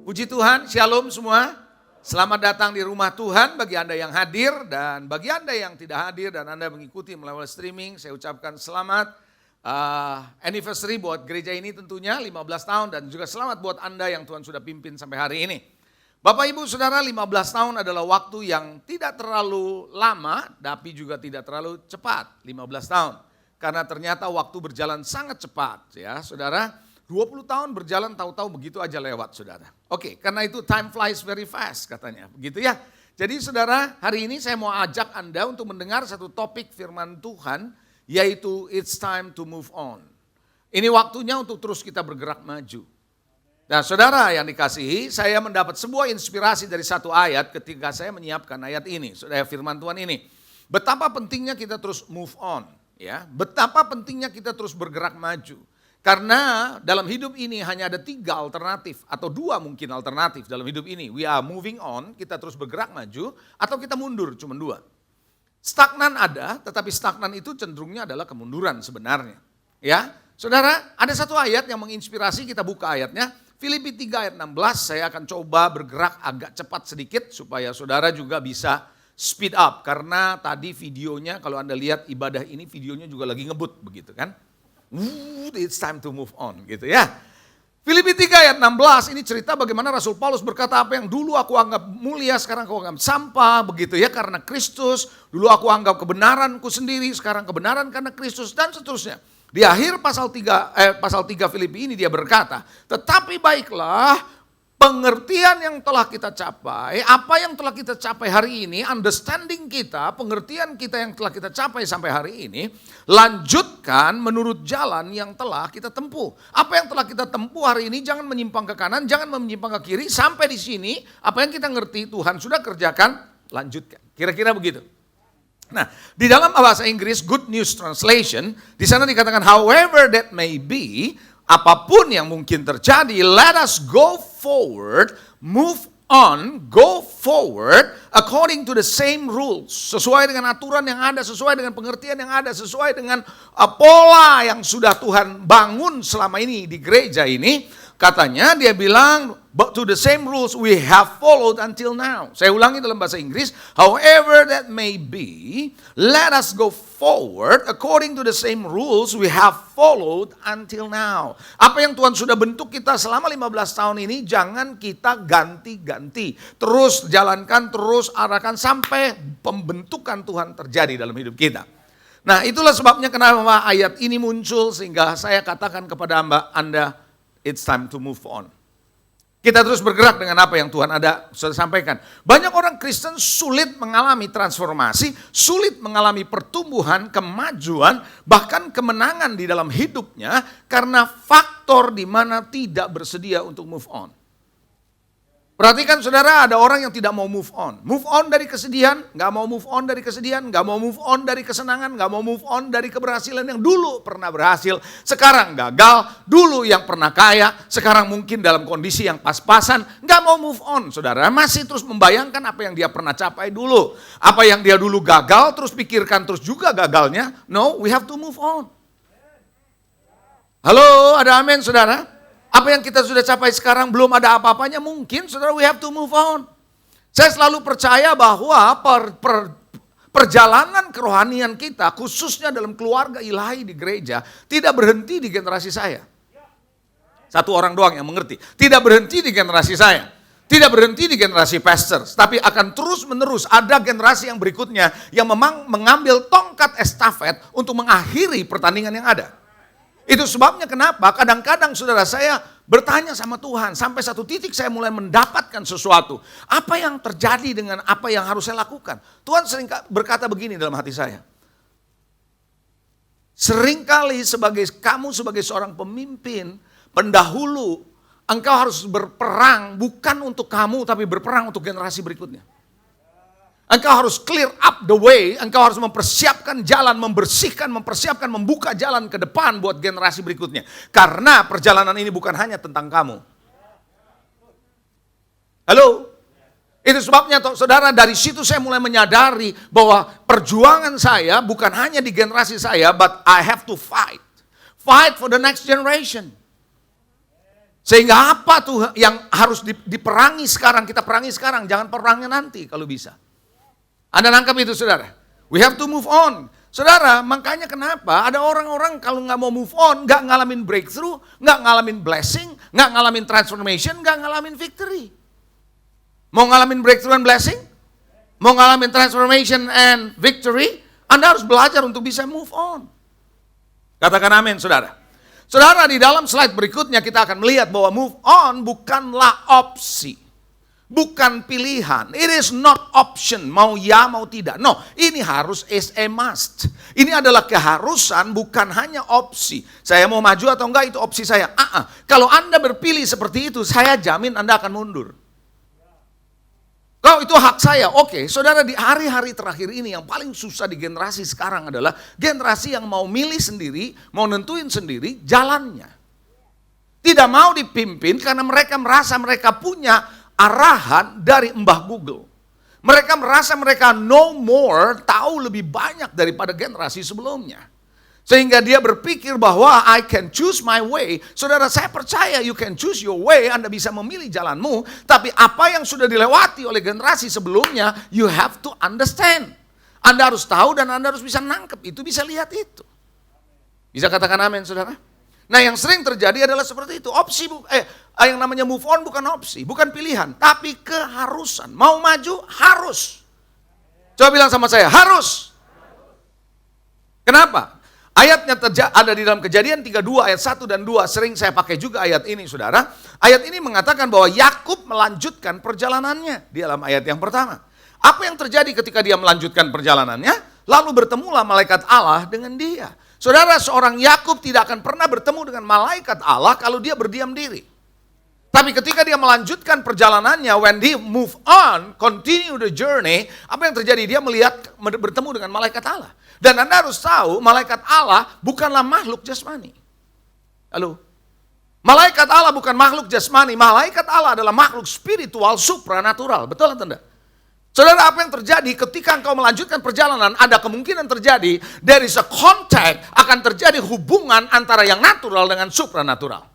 Puji Tuhan, shalom semua. Selamat datang di rumah Tuhan bagi Anda yang hadir dan bagi Anda yang tidak hadir dan Anda mengikuti melalui streaming. Saya ucapkan selamat anniversary buat gereja ini tentunya 15 tahun dan juga selamat buat Anda yang Tuhan sudah pimpin sampai hari ini. Bapak Ibu Saudara, 15 tahun adalah waktu yang tidak terlalu lama tapi juga tidak terlalu cepat, 15 tahun. Karena ternyata waktu berjalan sangat cepat ya Saudara. 20 tahun berjalan tahu-tahu begitu aja lewat saudara. Oke, karena itu time flies very fast katanya. Begitu ya. Jadi saudara, hari ini saya mau ajak Anda untuk mendengar satu topik firman Tuhan, yaitu it's time to move on. Ini waktunya untuk terus kita bergerak maju. Nah saudara yang dikasihi, saya mendapat sebuah inspirasi dari satu ayat ketika saya menyiapkan ayat ini. Saudara, firman Tuhan ini. Betapa pentingnya kita terus move on. Ya, betapa pentingnya kita terus bergerak maju. Karena dalam hidup ini hanya ada 3 alternatif atau 2 mungkin alternatif dalam hidup ini. We are moving on, kita terus bergerak maju atau kita mundur, cuma 2. Stagnan ada, tetapi stagnan itu cenderungnya adalah kemunduran sebenarnya. Ya, saudara, ada satu ayat yang menginspirasi, kita buka ayatnya. Filipi 3 ayat 16, saya akan coba bergerak agak cepat sedikit supaya saudara juga bisa speed up. Karena tadi videonya, kalau Anda lihat ibadah ini videonya juga lagi ngebut begitu kan. It's time to move on gitu ya. Filipi 3 ayat 16 ini cerita bagaimana Rasul Paulus berkata apa yang dulu aku anggap mulia sekarang aku anggap sampah begitu ya karena Kristus. Dulu aku anggap kebenaranku sendiri sekarang kebenaran karena Kristus dan seterusnya. Di akhir pasal 3 Filipi ini dia berkata, tetapi baiklah pengertian yang telah kita capai, apa yang telah kita capai hari ini, understanding kita, pengertian kita yang telah kita capai sampai hari ini, lanjutkan menurut jalan yang telah kita tempuh. Apa yang telah kita tempuh hari ini, jangan menyimpang ke kanan, jangan menyimpang ke kiri, sampai di sini, apa yang kita ngerti Tuhan sudah kerjakan, lanjutkan. Kira-kira begitu. Nah, di dalam bahasa Inggris, Good News Translation, di sana dikatakan, however that may be, apapun yang mungkin terjadi, let us go forward, move on, go forward according to the same rules. Sesuai dengan aturan yang ada, sesuai dengan pengertian yang ada, sesuai dengan pola yang sudah Tuhan bangun selama ini di gereja ini. Katanya dia bilang, but to the same rules we have followed until now. Saya ulangi dalam bahasa Inggris, however that may be, let us go forward according to the same rules we have followed until now. Apa yang Tuhan sudah bentuk kita selama 15 tahun ini, jangan kita ganti-ganti. Terus jalankan, terus arahkan sampai pembentukan Tuhan terjadi dalam hidup kita. Nah itulah sebabnya kenapa ayat ini muncul sehingga saya katakan kepada Anda, it's time to move on. Kita terus bergerak dengan apa yang Tuhan ada sudah sampaikan. Banyak orang Kristen sulit mengalami transformasi, sulit mengalami pertumbuhan, kemajuan, bahkan kemenangan di dalam hidupnya karena faktor di mana tidak bersedia untuk move on. Perhatikan saudara, ada orang yang tidak mau move on. Move on dari kesedihan, gak mau move on dari kesedihan, gak mau move on dari kesenangan, gak mau move on dari keberhasilan yang dulu pernah berhasil, sekarang gagal, dulu yang pernah kaya, sekarang mungkin dalam kondisi yang pas-pasan, gak mau move on saudara. Masih terus membayangkan apa yang dia pernah capai dulu. Apa yang dia dulu gagal, terus pikirkan terus juga gagalnya. No, we have to move on. Halo, ada amin saudara? Apa yang kita sudah capai sekarang belum ada apa-apanya mungkin, saudara, we have to move on. Saya selalu percaya bahwa perjalanan kerohanian kita, khususnya dalam keluarga ilahi di gereja, tidak berhenti di generasi saya. Satu orang doang yang mengerti. Tidak berhenti di generasi saya. Tidak berhenti di generasi pastors, tapi akan terus menerus ada generasi yang berikutnya yang memang mengambil tongkat estafet untuk mengakhiri pertandingan yang ada. Itu sebabnya kenapa kadang-kadang saudara saya bertanya sama Tuhan. Sampai satu titik saya mulai mendapatkan sesuatu. Apa yang terjadi dengan apa yang harus saya lakukan? Tuhan sering berkata begini dalam hati saya. Seringkali kamu sebagai seorang pemimpin, pendahulu, engkau harus berperang bukan untuk kamu tapi berperang untuk generasi berikutnya. Engkau harus clear up the way, engkau harus mempersiapkan jalan, membersihkan, mempersiapkan, membuka jalan ke depan buat generasi berikutnya. Karena perjalanan ini bukan hanya tentang kamu. Halo? Itu sebabnya saudara, dari situ saya mulai menyadari bahwa perjuangan saya bukan hanya di generasi saya, but I have to fight. Fight for the next generation. Sehingga apa tuh yang harus diperangi sekarang, kita perangi sekarang, jangan perangnya nanti kalau bisa. Anda nangkap itu saudara? We have to move on. Saudara, makanya kenapa ada orang-orang kalau nggak mau move on, nggak ngalamin breakthrough, nggak ngalamin blessing, nggak ngalamin transformation, nggak ngalamin victory. Mau ngalamin breakthrough and blessing? Mau ngalamin transformation and victory? Anda harus belajar untuk bisa move on. Katakan amin saudara. Saudara, di dalam slide berikutnya kita akan melihat bahwa move on bukanlah opsi. Bukan pilihan. It is not option. Mau ya, mau tidak. No, ini harus is a must. Ini adalah keharusan, bukan hanya opsi. Saya mau maju atau enggak, itu opsi saya. Kalau Anda berpilih seperti itu, saya jamin Anda akan mundur. Kalau itu hak saya, oke. Saudara, di hari-hari terakhir ini yang paling susah di generasi sekarang adalah generasi yang mau milih sendiri, mau nentuin sendiri jalannya. Tidak mau dipimpin karena mereka merasa mereka punya arahan dari Mbah Google. Mereka merasa mereka know more, tahu lebih banyak daripada generasi sebelumnya. Sehingga dia berpikir bahwa I can choose my way. Saudara, saya percaya you can choose your way. Anda bisa memilih jalanmu. Tapi apa yang sudah dilewati oleh generasi sebelumnya, you have to understand. Anda harus tahu dan Anda harus bisa nangkep itu, bisa lihat itu. Bisa katakan amin, saudara? Nah, yang sering terjadi adalah seperti itu. Yang namanya move on bukan opsi, bukan pilihan, tapi keharusan. Mau maju, harus. Coba bilang sama saya, harus. Kenapa? Ayatnya ada di dalam Kejadian 32 ayat 1 dan 2. Sering saya pakai juga ayat ini saudara. Ayat ini mengatakan bahwa Yakub melanjutkan perjalanannya di dalam ayat yang pertama. Apa yang terjadi ketika dia melanjutkan perjalanannya? Lalu bertemulah malaikat Allah dengan dia. Saudara, seorang Yakub tidak akan pernah bertemu dengan malaikat Allah kalau dia berdiam diri. Tapi ketika dia melanjutkan perjalanannya, when he move on, continue the journey, apa yang terjadi? Dia bertemu dengan malaikat Allah. Dan Anda harus tahu, malaikat Allah bukanlah makhluk jasmani. Halo? Malaikat Allah bukan makhluk jasmani, malaikat Allah adalah makhluk spiritual supranatural. Betul atau tidak? Saudara, apa yang terjadi ketika engkau melanjutkan perjalanan, ada kemungkinan terjadi, there is a contact, akan terjadi hubungan antara yang natural dengan supranatural.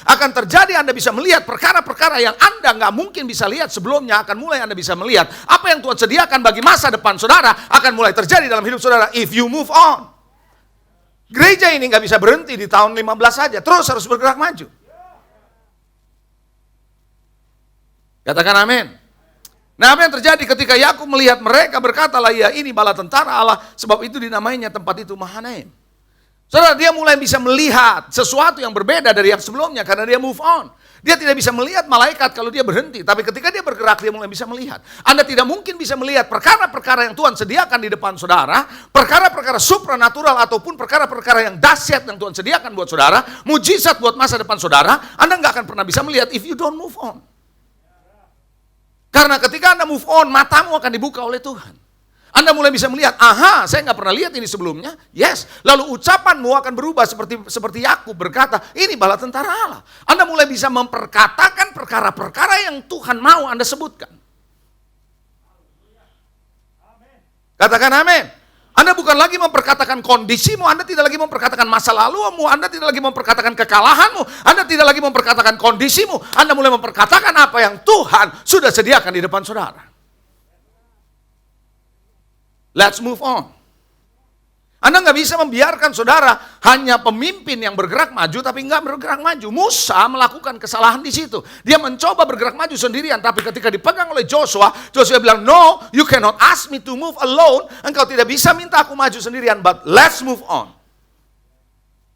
Akan terjadi Anda bisa melihat perkara-perkara yang Anda nggak mungkin bisa lihat sebelumnya, akan mulai Anda bisa melihat apa yang Tuhan sediakan bagi masa depan saudara, akan mulai terjadi dalam hidup saudara if you move on. Gereja ini nggak bisa berhenti di tahun 15 saja, terus harus bergerak maju. Katakan amin. Nah, apa yang terjadi ketika Yakub melihat mereka, berkatalah, ya ini bala tentara Allah, sebab itu dinamainya tempat itu Mahanaim. Saudara, dia mulai bisa melihat sesuatu yang berbeda dari yang sebelumnya karena dia move on. Dia tidak bisa melihat malaikat kalau dia berhenti, tapi ketika dia bergerak dia mulai bisa melihat. Anda tidak mungkin bisa melihat perkara-perkara yang Tuhan sediakan di depan saudara, perkara-perkara supranatural ataupun perkara-perkara yang dahsyat yang Tuhan sediakan buat saudara, mujizat buat masa depan saudara, Anda nggak akan pernah bisa melihat if you don't move on. Karena ketika Anda move on, matamu akan dibuka oleh Tuhan. Anda mulai bisa melihat, saya nggak pernah lihat ini sebelumnya. Yes, lalu ucapanmu akan berubah seperti Yakub berkata, ini bala tentara Allah. Anda mulai bisa memperkatakan perkara-perkara yang Tuhan mau Anda sebutkan. Katakan amin. Anda bukan lagi memperkatakan kondisimu, Anda tidak lagi memperkatakan masa lalumu, Anda tidak lagi memperkatakan kekalahanmu, Anda tidak lagi memperkatakan kondisimu, Anda mulai memperkatakan apa yang Tuhan sudah sediakan di depan saudara. Let's move on. Anda nggak bisa membiarkan saudara hanya pemimpin yang bergerak maju tapi nggak bergerak maju. Musa melakukan kesalahan di situ. Dia mencoba bergerak maju sendirian, tapi ketika dipegang oleh Joshua, Joshua bilang, no, you cannot ask me to move alone. Engkau tidak bisa minta aku maju sendirian, but let's move on.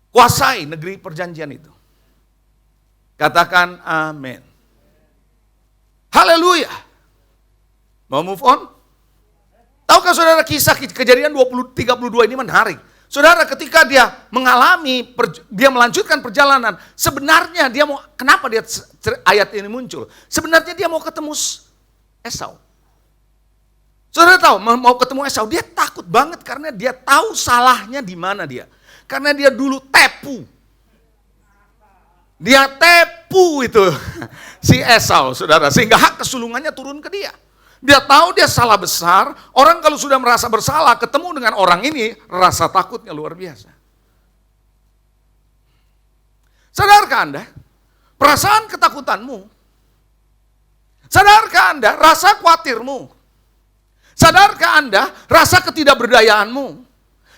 Kuasai negeri perjanjian itu. Katakan amin. Haleluya. Mau move on? Tahukah saudara kisah Kejadian 32 ini menarik. Saudara, ketika dia dia melanjutkan perjalanan, sebenarnya dia mau, kenapa ayat ini muncul? Sebenarnya dia mau ketemu Esau. Saudara tahu, mau ketemu Esau, dia takut banget karena dia tahu salahnya di mana dia. Karena dia dulu tepu. Dia tepu itu si Esau, saudara, sehingga hak kesulungannya turun ke dia. Dia tahu dia salah besar, orang kalau sudah merasa bersalah, ketemu dengan orang ini, rasa takutnya luar biasa. Sadarkah Anda? perasaan ketakutanmu? Sadarkah Anda rasa khawatirmu? Sadarkah Anda rasa ketidakberdayaanmu?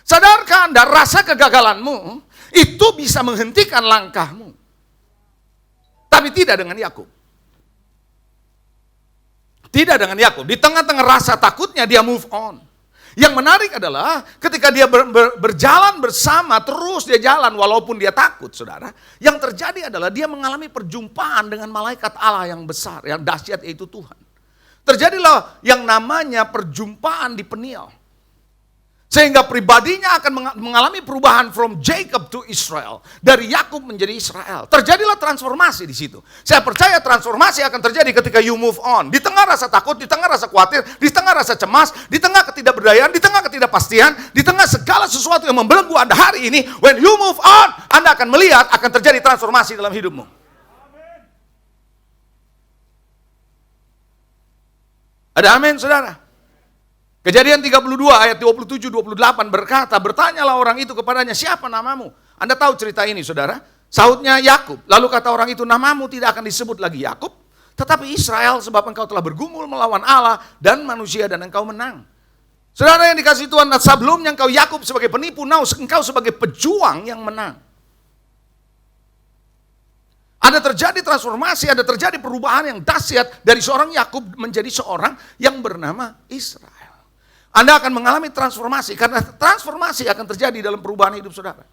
Sadarkah Anda rasa kegagalanmu? Itu bisa menghentikan langkahmu. Tapi tidak dengan Yakub. Tidak dengan Yakub. Di tengah-tengah rasa takutnya dia move on. Yang menarik adalah ketika dia berjalan bersama, terus dia jalan walaupun dia takut, saudara. Yang terjadi adalah dia mengalami perjumpaan dengan malaikat Allah yang besar, yang dahsyat, yaitu Tuhan. Terjadilah yang namanya perjumpaan di Peniel. Sehingga pribadinya akan mengalami perubahan from Jacob to Israel. Dari Yakub menjadi Israel. Terjadilah transformasi di situ. Saya percaya transformasi akan terjadi ketika you move on. Di tengah rasa takut, di tengah rasa khawatir, di tengah rasa cemas, di tengah ketidakberdayaan, di tengah ketidakpastian, di tengah segala sesuatu yang membelenggu Anda hari ini, when you move on, Anda akan melihat akan terjadi transformasi dalam hidupmu. Ada amin, saudara? Kejadian 32 ayat 27-28 berkata, bertanyalah orang itu kepadanya, siapa namamu? Anda tahu cerita ini, saudara? Sahutnya Yakub. Lalu kata orang itu, namamu tidak akan disebut lagi Yakub, tetapi Israel, sebab engkau telah bergumul melawan Allah dan manusia dan engkau menang. Saudara yang dikasihi Tuhan, sebelumnya engkau Yakub sebagai penipu, engkau sebagai pejuang yang menang. Ada terjadi transformasi, ada terjadi perubahan yang dahsyat dari seorang Yakub menjadi seorang yang bernama Israel. Anda akan mengalami transformasi, karena transformasi akan terjadi dalam perubahan hidup saudara.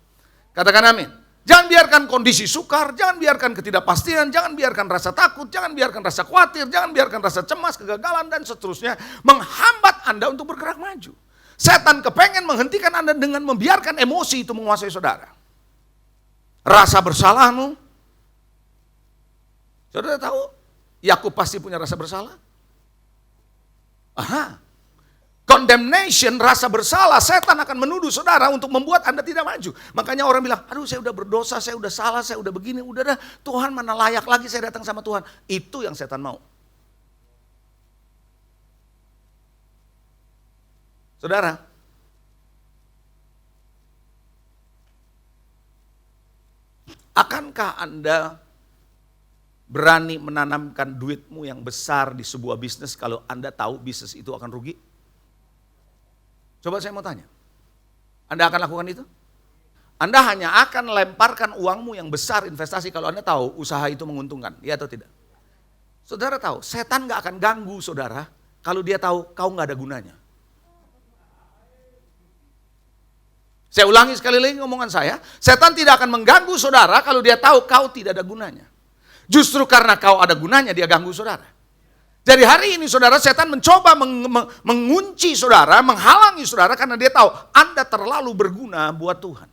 Katakan amin. Jangan biarkan kondisi sukar, jangan biarkan ketidakpastian, jangan biarkan rasa takut, jangan biarkan rasa khawatir, jangan biarkan rasa cemas, kegagalan, dan seterusnya menghambat Anda untuk bergerak maju. Setan kepengen menghentikan Anda dengan membiarkan emosi itu menguasai saudara. Rasa bersalahmu. Saudara tahu, Yakub pasti punya rasa bersalah. Aha. Condemnation, rasa bersalah, setan akan menuduh saudara untuk membuat Anda tidak maju. Makanya orang bilang, aduh saya udah berdosa, saya udah salah, saya udah begini, udah dah, Tuhan mana layak lagi saya datang sama Tuhan. Itu yang setan mau. Saudara, akankah Anda berani menanamkan duitmu yang besar di sebuah bisnis kalau Anda tahu bisnis itu akan rugi? Coba saya mau tanya, Anda akan lakukan itu? Anda hanya akan lemparkan uangmu yang besar investasi kalau Anda tahu usaha itu menguntungkan, ya atau tidak? Saudara tahu, setan gak akan ganggu saudara kalau dia tahu kau gak ada gunanya. Saya ulangi sekali lagi ngomongan saya, setan tidak akan mengganggu saudara kalau dia tahu kau tidak ada gunanya. Justru karena kau ada gunanya dia ganggu saudara. Dari hari ini saudara, setan mencoba mengunci saudara, menghalangi saudara karena dia tahu Anda terlalu berguna buat Tuhan.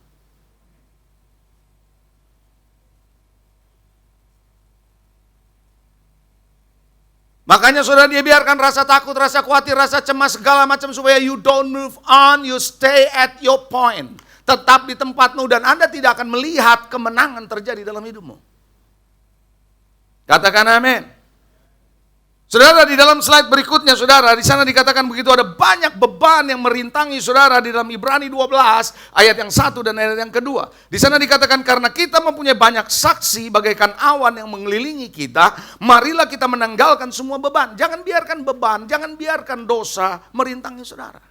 Makanya saudara dia biarkan rasa takut, rasa khawatir, rasa cemas, segala macam supaya you don't move on, you stay at your point. Tetap di tempatmu dan Anda tidak akan melihat kemenangan terjadi dalam hidupmu. Katakan amin. Saudara, di dalam slide berikutnya saudara, di sana dikatakan begitu ada banyak beban yang merintangi saudara di dalam Ibrani 12 ayat yang 1 dan ayat yang kedua. Di sana dikatakan karena kita mempunyai banyak saksi bagaikan awan yang mengelilingi kita, marilah kita menanggalkan semua beban. Jangan biarkan beban, jangan biarkan dosa merintangi saudara.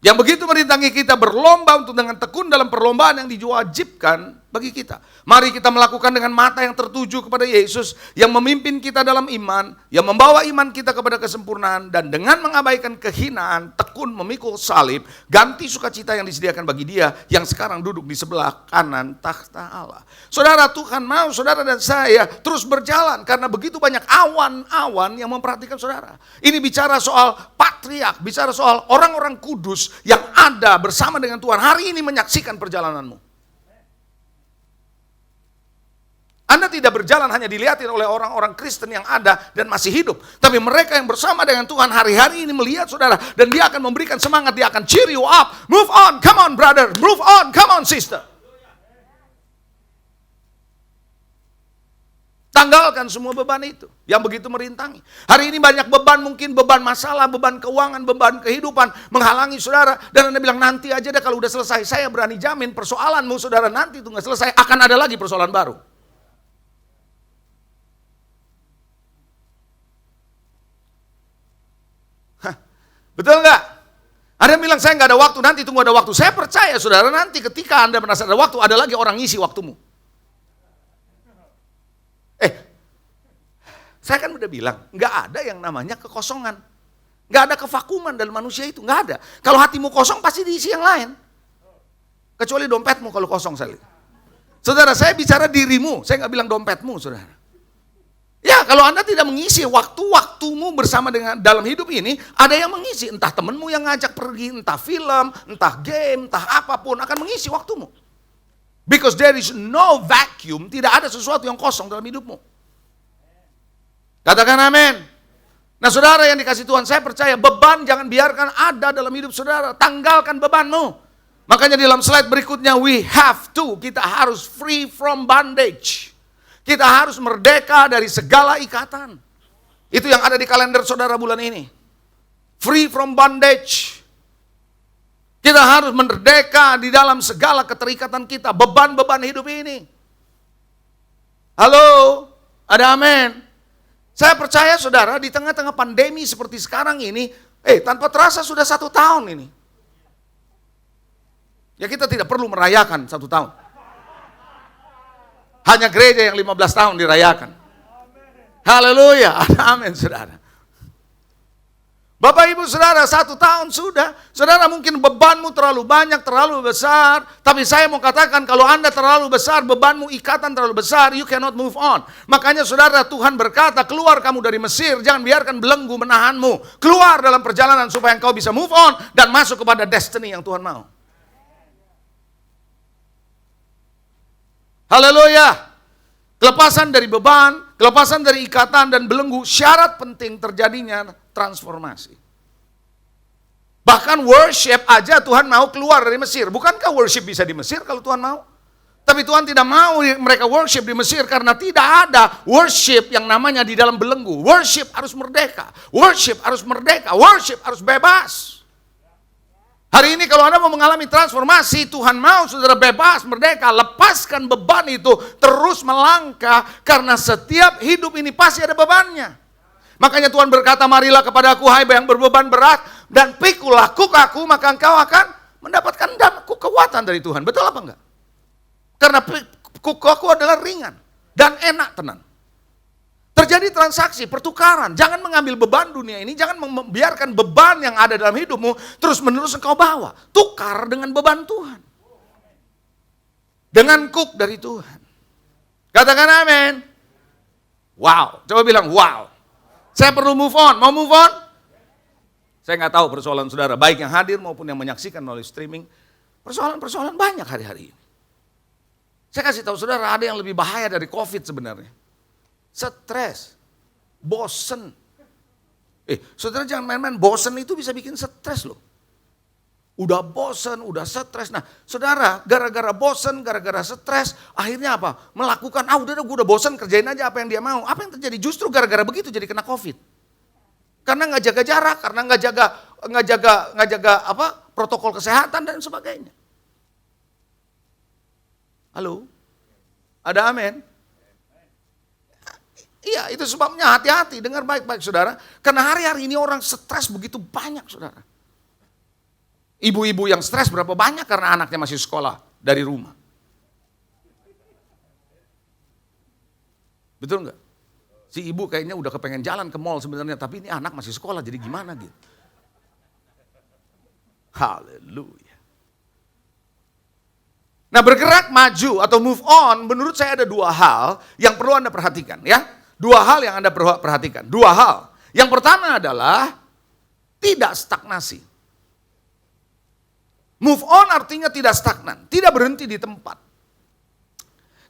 Yang begitu merintangi kita berlomba untuk dengan tekun dalam perlombaan yang diwajibkan bagi kita. Mari kita melakukan dengan mata yang tertuju kepada Yesus yang memimpin kita dalam iman, yang membawa iman kita kepada kesempurnaan, dan dengan mengabaikan kehinaan, tekun memikul salib, ganti sukacita yang disediakan bagi Dia yang sekarang duduk di sebelah kanan takhta Allah. Saudara, Tuhan mau saudara dan saya terus berjalan karena begitu banyak awan-awan yang memperhatikan saudara. Ini bicara soal patriark, bicara soal orang-orang kudus yang ada bersama dengan Tuhan hari ini menyaksikan perjalananmu. Anda tidak berjalan hanya dilihatin oleh orang-orang Kristen yang ada dan masih hidup. Tapi mereka yang bersama dengan Tuhan hari-hari ini melihat saudara. Dan dia akan memberikan semangat, dia akan cheer you up. Move on, come on brother, move on, come on sister. Tanggalkan semua beban itu yang begitu merintangi. Hari ini banyak beban, mungkin beban masalah, beban keuangan, beban kehidupan menghalangi saudara. Dan Anda bilang nanti aja deh kalau udah selesai. Saya berani jamin persoalanmu saudara nanti itu gak selesai, akan ada lagi persoalan baru. Betul nggak? Ada yang bilang saya nggak ada waktu, nanti tunggu ada waktu. Saya percaya saudara, nanti ketika Anda merasa ada waktu, ada lagi orang ngisi waktumu. Saya kan udah bilang, nggak ada yang namanya kekosongan. Nggak ada kevakuman dalam manusia itu, nggak ada. Kalau hatimu kosong pasti diisi yang lain. Kecuali dompetmu kalau kosong sekali. Saudara, saya bicara dirimu, saya nggak bilang dompetmu, saudara. Ya, kalau Anda tidak mengisi waktu-waktumu bersama dengan dalam hidup ini, ada yang mengisi. Entah temanmu yang ngajak pergi, entah film, entah game, entah apapun, akan mengisi waktumu. Because there is no vacuum, tidak ada sesuatu yang kosong dalam hidupmu. Katakan amin. Nah saudara yang dikasih Tuhan, saya percaya beban jangan biarkan ada dalam hidup saudara. Tanggalkan bebanmu. Makanya di dalam slide berikutnya, kita harus free from bondage. Kita harus merdeka dari segala ikatan. Itu yang ada di kalender saudara bulan ini. Free from bondage. Kita harus merdeka di dalam segala keterikatan kita. Beban-beban hidup ini. Halo, ada amin. Saya percaya saudara di tengah-tengah pandemi seperti sekarang ini, tanpa terasa sudah 1 tahun ini. Ya kita tidak perlu merayakan 1 tahun. Hanya gereja yang 15 tahun dirayakan. Haleluya, ada amin saudara. Bapak ibu saudara, 1 tahun sudah. Saudara mungkin bebanmu terlalu banyak, terlalu besar. Tapi saya mau katakan kalau Anda terlalu besar, bebanmu ikatan terlalu besar, you cannot move on. Makanya saudara, Tuhan berkata, keluar kamu dari Mesir, jangan biarkan belenggu menahanmu. Keluar dalam perjalanan supaya engkau bisa move on dan masuk kepada destiny yang Tuhan mau. Haleluya. Kelepasan dari beban, kelepasan dari ikatan dan belenggu, syarat penting terjadinya transformasi. Bahkan worship aja Tuhan mau keluar dari Mesir. Bukankah worship bisa di Mesir kalau Tuhan mau? Tapi Tuhan tidak mau mereka worship di Mesir karena tidak ada worship yang namanya di dalam belenggu. Worship harus merdeka. Worship harus merdeka. Worship harus bebas. Hari ini kalau Anda mau mengalami transformasi, Tuhan mau saudara bebas, merdeka, lepaskan beban itu, terus melangkah, karena setiap hidup ini pasti ada bebannya. Makanya Tuhan berkata, marilah kepadaku hai yang berbeban berat, dan pikulah kukaku, maka engkau akan mendapatkan kekuatan dari Tuhan. Betul apa enggak? Karena kukaku adalah ringan, dan enak tenan. Terjadi transaksi, pertukaran. Jangan mengambil beban dunia ini, jangan membiarkan beban yang ada dalam hidupmu terus menerus engkau bawa. Tukar dengan beban Tuhan. Dengan kuk dari Tuhan. Katakan amin. Wow, coba bilang wow. Saya perlu move on, mau move on? Saya nggak tahu persoalan saudara, baik yang hadir maupun yang menyaksikan melalui streaming. Persoalan-persoalan banyak hari-hari ini. Saya kasih tahu saudara, ada yang lebih bahaya dari COVID sebenarnya. Stres, bosen. Saudara jangan main-main, bosen itu bisa bikin stres loh. Udah bosen, udah stres. Nah saudara, gara-gara bosen, gara-gara stres, akhirnya apa? Melakukan, udah gue udah bosen, kerjain aja apa yang dia mau. Apa yang terjadi? Justru gara-gara begitu jadi kena COVID. Karena nggak jaga jarak, karena nggak jaga protokol kesehatan dan sebagainya. Halo, ada amin? Iya, itu sebabnya hati-hati, dengar baik-baik saudara. Karena hari-hari ini orang stres begitu banyak saudara. Ibu-ibu yang stres berapa banyak karena anaknya masih sekolah dari rumah. Betul nggak? Si ibu kayaknya udah kepengen jalan ke mall sebenarnya, tapi ini anak masih sekolah, jadi gimana gitu. Haleluya. Nah bergerak maju atau move on, menurut saya ada 2 hal yang perlu Anda perhatikan ya. 2 hal yang Anda perlu perhatikan. 2 hal. Yang pertama adalah tidak stagnasi. Move on artinya tidak stagnan, tidak berhenti di tempat.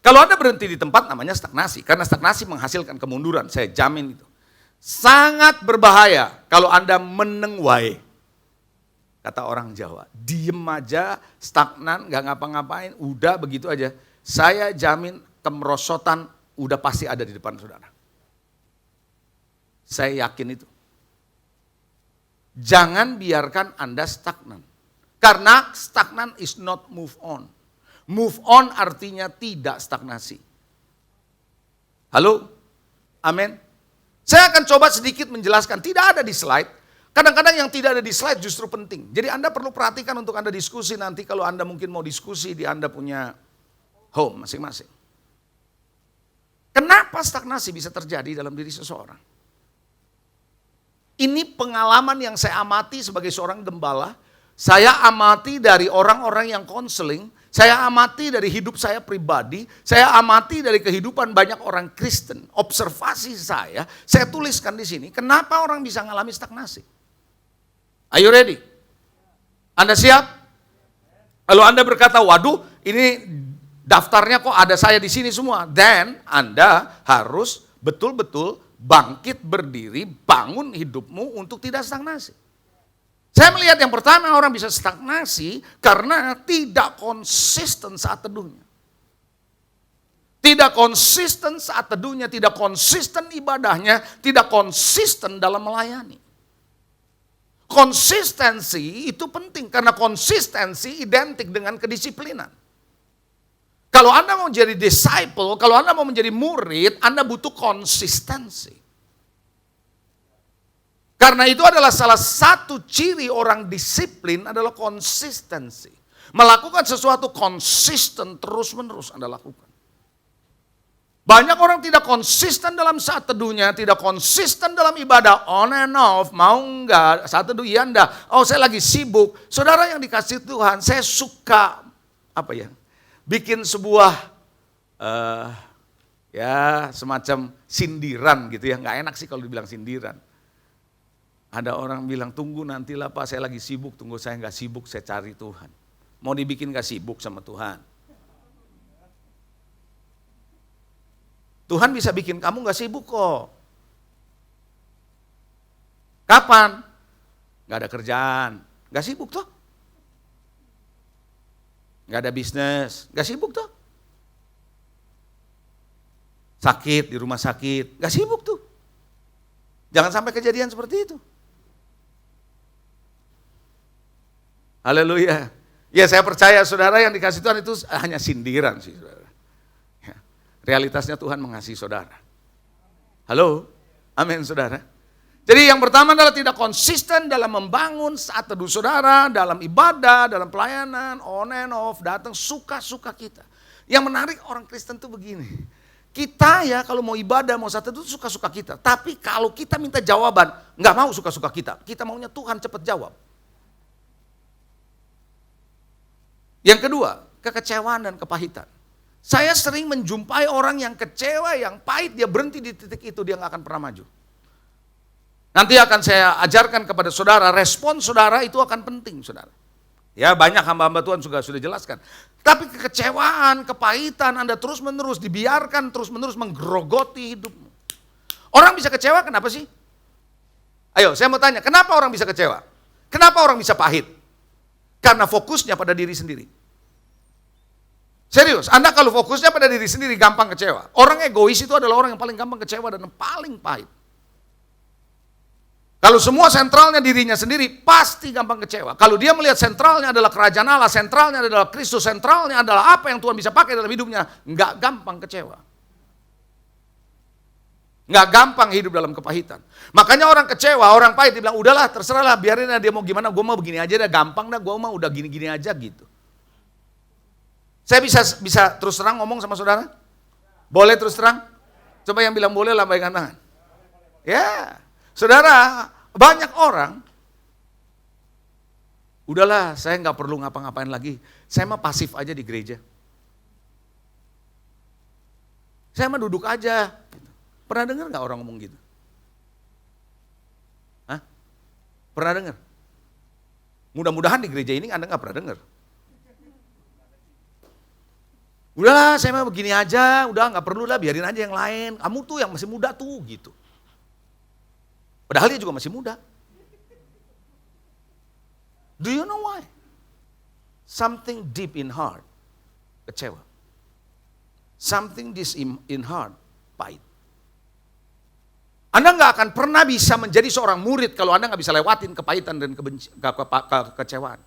Kalau Anda berhenti di tempat namanya stagnasi, karena stagnasi menghasilkan kemunduran, saya jamin itu. Sangat berbahaya kalau Anda menengwai. Kata orang Jawa, diem aja, stagnan, gak ngapa-ngapain, udah begitu aja. Saya jamin kemerosotan udah pasti ada di depan saudara. Saya yakin itu. Jangan biarkan Anda stagnan. Karena stagnan is not move on. Move on artinya tidak stagnasi. Halo? Amin. Saya akan coba sedikit menjelaskan, tidak ada di slide. Kadang-kadang yang tidak ada di slide justru penting. Jadi Anda perlu perhatikan untuk Anda diskusi nanti kalau Anda mungkin mau diskusi di Anda punya home masing-masing. Kenapa stagnasi bisa terjadi dalam diri seseorang? Ini pengalaman yang saya amati sebagai seorang gembala. Saya amati dari orang-orang yang konseling. Saya amati dari hidup saya pribadi. Saya amati dari kehidupan banyak orang Kristen. Observasi saya tuliskan di sini. Kenapa orang bisa mengalami stagnasi? Are you ready? Anda siap? Lalu Anda berkata, waduh ini daftarnya kok ada saya di sini semua. Then Anda harus betul-betul bangkit berdiri, bangun hidupmu untuk tidak stagnasi. Saya melihat yang pertama orang bisa stagnasi karena tidak konsisten saat teduhnya. Tidak konsisten saat teduhnya, tidak konsisten ibadahnya, tidak konsisten dalam melayani. Konsistensi itu penting karena konsistensi identik dengan kedisiplinan. Kalau Anda mau menjadi disciple, kalau Anda mau menjadi murid, Anda butuh konsistensi. Karena itu adalah salah satu ciri orang disiplin adalah konsistensi. Melakukan sesuatu konsisten terus-menerus Anda lakukan. Banyak orang tidak konsisten dalam saat teduhnya, tidak konsisten dalam ibadah, on and off, mau enggak, saat teduh iya enggak, oh saya lagi sibuk. Saudara yang dikasih Tuhan, saya suka, bikin sebuah, semacam sindiran gitu ya, enggak enak sih kalau dibilang sindiran. Ada orang bilang, tunggu nantilah Pak, saya lagi sibuk, tunggu saya enggak sibuk, saya cari Tuhan. Mau dibikin enggak sibuk sama Tuhan. Tuhan bisa bikin kamu gak sibuk kok. Kapan? Gak ada kerjaan. Gak sibuk toh. Gak ada bisnis. Gak sibuk toh. Sakit di rumah sakit. Gak sibuk tuh. Jangan sampai kejadian seperti itu. Haleluya. Ya saya percaya saudara yang dikasih Tuhan itu hanya sindiran sih saudara. Realitasnya Tuhan mengasihi saudara. Halo? Amin saudara. Jadi yang pertama adalah tidak konsisten dalam membangun saat teduh saudara, dalam ibadah, dalam pelayanan, on and off, datang suka-suka kita. Yang menarik orang Kristen tuh begini. Kita ya kalau mau ibadah, mau saat teduh suka-suka kita. Tapi kalau kita minta jawaban, nggak mau suka-suka kita. Kita maunya Tuhan cepat jawab. Yang kedua, kekecewaan dan kepahitan. Saya sering menjumpai orang yang kecewa, yang pahit, dia berhenti di titik itu, dia nggak akan pernah maju. Nanti akan saya ajarkan kepada saudara, respon saudara itu akan penting saudara. Ya banyak hamba-hamba Tuhan sudah jelaskan. Tapi kekecewaan, kepahitan Anda terus-menerus dibiarkan, terus-menerus menggerogoti hidupmu. Orang bisa kecewa kenapa sih? Ayo saya mau tanya, kenapa orang bisa kecewa? Kenapa orang bisa pahit? Karena fokusnya pada diri sendiri. Serius, Anda kalau fokusnya pada diri sendiri gampang kecewa. Orang egois itu adalah orang yang paling gampang kecewa dan yang paling pahit. Kalau semua sentralnya dirinya sendiri, pasti gampang kecewa. Kalau dia melihat sentralnya adalah kerajaan Allah, sentralnya adalah Kristus, sentralnya adalah apa yang Tuhan bisa pakai dalam hidupnya, nggak gampang kecewa. Nggak gampang hidup dalam kepahitan. Makanya orang kecewa, orang pahit, dia bilang, udahlah terserahlah, biarin dia mau gimana, gue mau begini aja, dah gampang dah, gue mau udah gini-gini aja gitu. Saya bisa terus terang ngomong sama saudara? Boleh terus terang? Coba yang bilang boleh lambaikan tangan. Ya, saudara, banyak orang, udahlah saya nggak perlu ngapa-ngapain lagi, saya mah pasif aja di gereja. Saya mah duduk aja. Pernah dengar nggak orang ngomong gitu? Hah? Pernah dengar? Mudah-mudahan di gereja ini Anda nggak pernah dengar. Udahlah saya mah begini aja, udah nggak perlu lah, biarin aja yang lain. Kamu tuh yang masih muda tuh gitu. Padahal dia juga masih muda. Do you know why? Something deep in heart, kecewa. Something deep in heart, pahit. Anda nggak akan pernah bisa menjadi seorang murid kalau Anda nggak bisa lewatin kepahitan dan kekecewaan.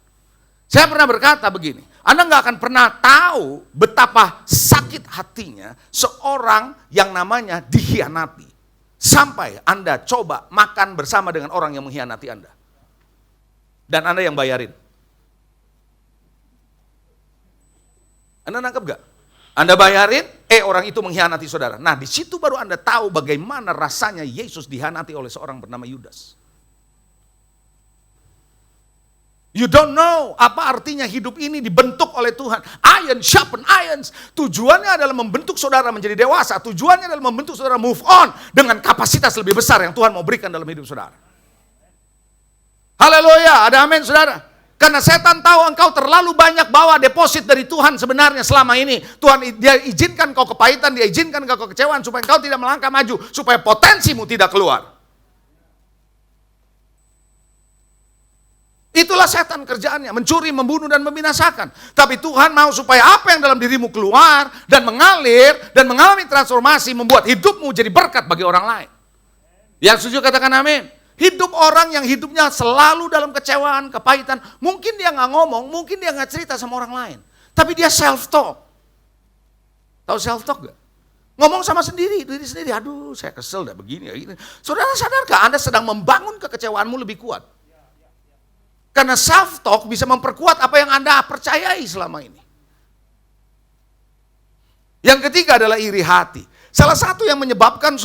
Saya pernah berkata begini, Anda nggak akan pernah tahu betapa sakit hatinya seorang yang namanya dikhianati. Sampai Anda coba makan bersama dengan orang yang mengkhianati Anda. Dan Anda yang bayarin. Anda nangkep gak? Anda bayarin, orang itu mengkhianati saudara. Nah, di situ baru Anda tahu bagaimana rasanya Yesus dikhianati oleh seorang bernama Yudas. You don't know apa artinya hidup ini dibentuk oleh Tuhan. Iron sharpen irons. Tujuannya adalah membentuk saudara menjadi dewasa. Tujuannya adalah membentuk saudara move on dengan kapasitas lebih besar yang Tuhan mau berikan dalam hidup saudara. Haleluya, ada amin saudara. Karena setan tahu engkau terlalu banyak bawa deposit dari Tuhan sebenarnya selama ini. Tuhan dia izinkan kau kepahitan, dia izinkan kau kekecewaan supaya engkau tidak melangkah maju. Supaya potensimu tidak keluar. Itulah setan kerjaannya, mencuri, membunuh, dan membinasakan. Tapi Tuhan mau supaya apa yang dalam dirimu keluar dan mengalir dan mengalami transformasi membuat hidupmu jadi berkat bagi orang lain. Yang setuju katakan amin. Hidup orang yang hidupnya selalu dalam kecewaan, kepahitan. Mungkin dia nggak ngomong, mungkin dia nggak cerita sama orang lain. Tapi dia self-talk. Tahu self-talk gak? Ngomong sama diri sendiri. Aduh saya kesel dah begini. Saudara sadarkah Anda sedang membangun kekecewaanmu lebih kuat? Karena self-talk bisa memperkuat apa yang Anda percayai selama ini. Yang ketiga adalah iri hati. Salah satu yang menyebabkan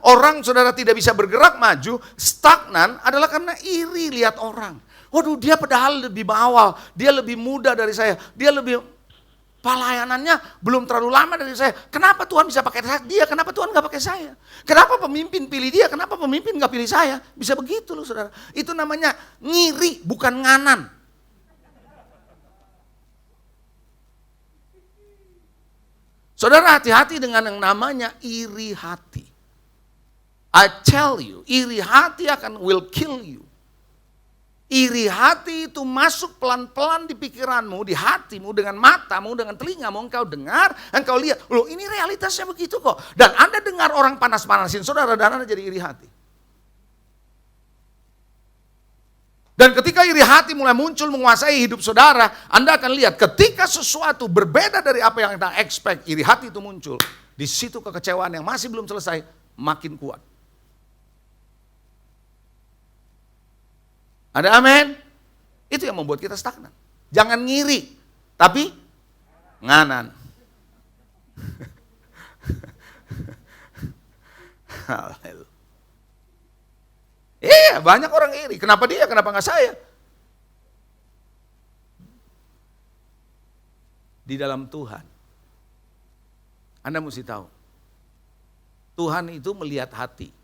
orang saudara tidak bisa bergerak maju, stagnan adalah karena iri lihat orang. Waduh dia padahal lebih awal, dia lebih muda dari saya, dia lebih pelayanannya belum terlalu lama dari saya. Kenapa Tuhan bisa pakai dia? Kenapa Tuhan gak pakai saya? Kenapa pemimpin pilih dia? Kenapa pemimpin gak pilih saya? Bisa begitu loh saudara. Itu namanya ngiri, bukan nganan. Saudara hati-hati dengan yang namanya iri hati. I tell you, iri hati will kill you. Iri hati itu masuk pelan-pelan di pikiranmu, di hatimu, dengan matamu, dengan telingamu, engkau dengar, engkau lihat. Loh ini realitasnya begitu kok. Dan Anda dengar orang panas-panasin saudara dan Anda jadi iri hati. Dan ketika iri hati mulai muncul menguasai hidup saudara, Anda akan lihat ketika sesuatu berbeda dari apa yang Anda expect, iri hati itu muncul. Di situ kekecewaan yang masih belum selesai makin kuat. Ada amin? Itu yang membuat kita stagnan. Jangan ngiri, tapi nganan. Iya, banyak orang iri. Kenapa dia? Kenapa nggak saya? Di dalam Tuhan, Anda mesti tahu, Tuhan itu melihat hati.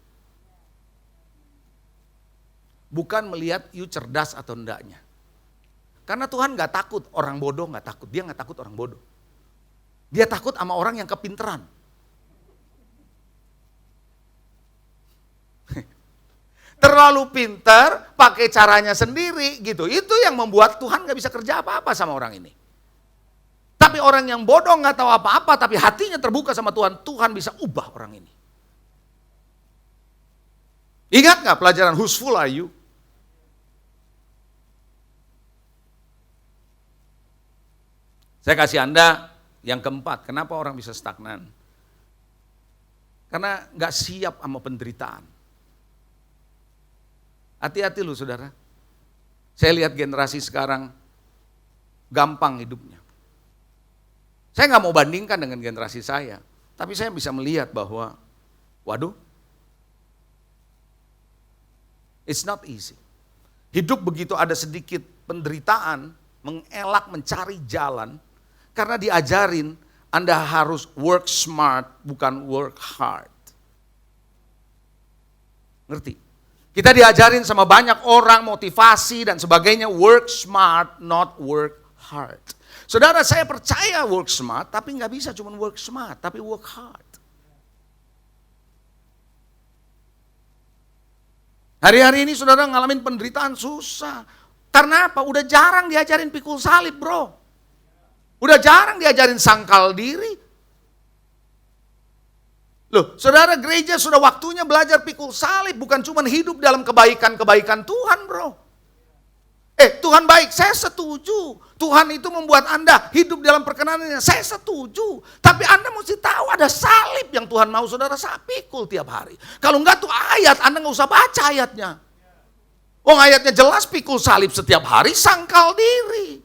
Bukan melihat you cerdas atau enggaknya. Karena Tuhan gak takut orang bodoh, gak takut. Dia gak takut orang bodoh. Dia takut sama orang yang kepinteran. Terlalu pintar, pakai caranya sendiri gitu. Itu yang membuat Tuhan gak bisa kerja apa-apa sama orang ini. Tapi orang yang bodoh gak tahu apa-apa, tapi hatinya terbuka sama Tuhan, Tuhan bisa ubah orang ini. Ingat gak pelajaran whose fool are you? Saya kasih Anda yang keempat, kenapa orang bisa stagnan? Karena gak siap sama penderitaan. Hati-hati loh saudara. Saya lihat generasi sekarang gampang hidupnya. Saya gak mau bandingkan dengan generasi saya. Tapi saya bisa melihat bahwa, waduh, it's not easy. Hidup begitu ada sedikit penderitaan, mengelak mencari jalan, karena diajarin Anda harus work smart, bukan work hard. Ngerti? Kita diajarin sama banyak orang, motivasi dan sebagainya, work smart, not work hard. Saudara, saya percaya work smart, tapi nggak bisa cuma work smart, tapi work hard. Hari-hari ini saudara ngalamin penderitaan susah. Karena apa? Udah jarang diajarin pikul salib bro. Udah jarang diajarin sangkal diri. Loh, saudara gereja sudah waktunya belajar pikul salib. Bukan cuma hidup dalam kebaikan-kebaikan Tuhan bro. Tuhan baik, saya setuju. Tuhan itu membuat Anda hidup dalam perkenanannya, saya setuju. Tapi Anda mesti tahu ada salib yang Tuhan mau saudara pikul tiap hari. Kalau enggak tuh ayat, Anda nggak usah baca ayatnya. Ayatnya jelas pikul salib setiap hari, sangkal diri.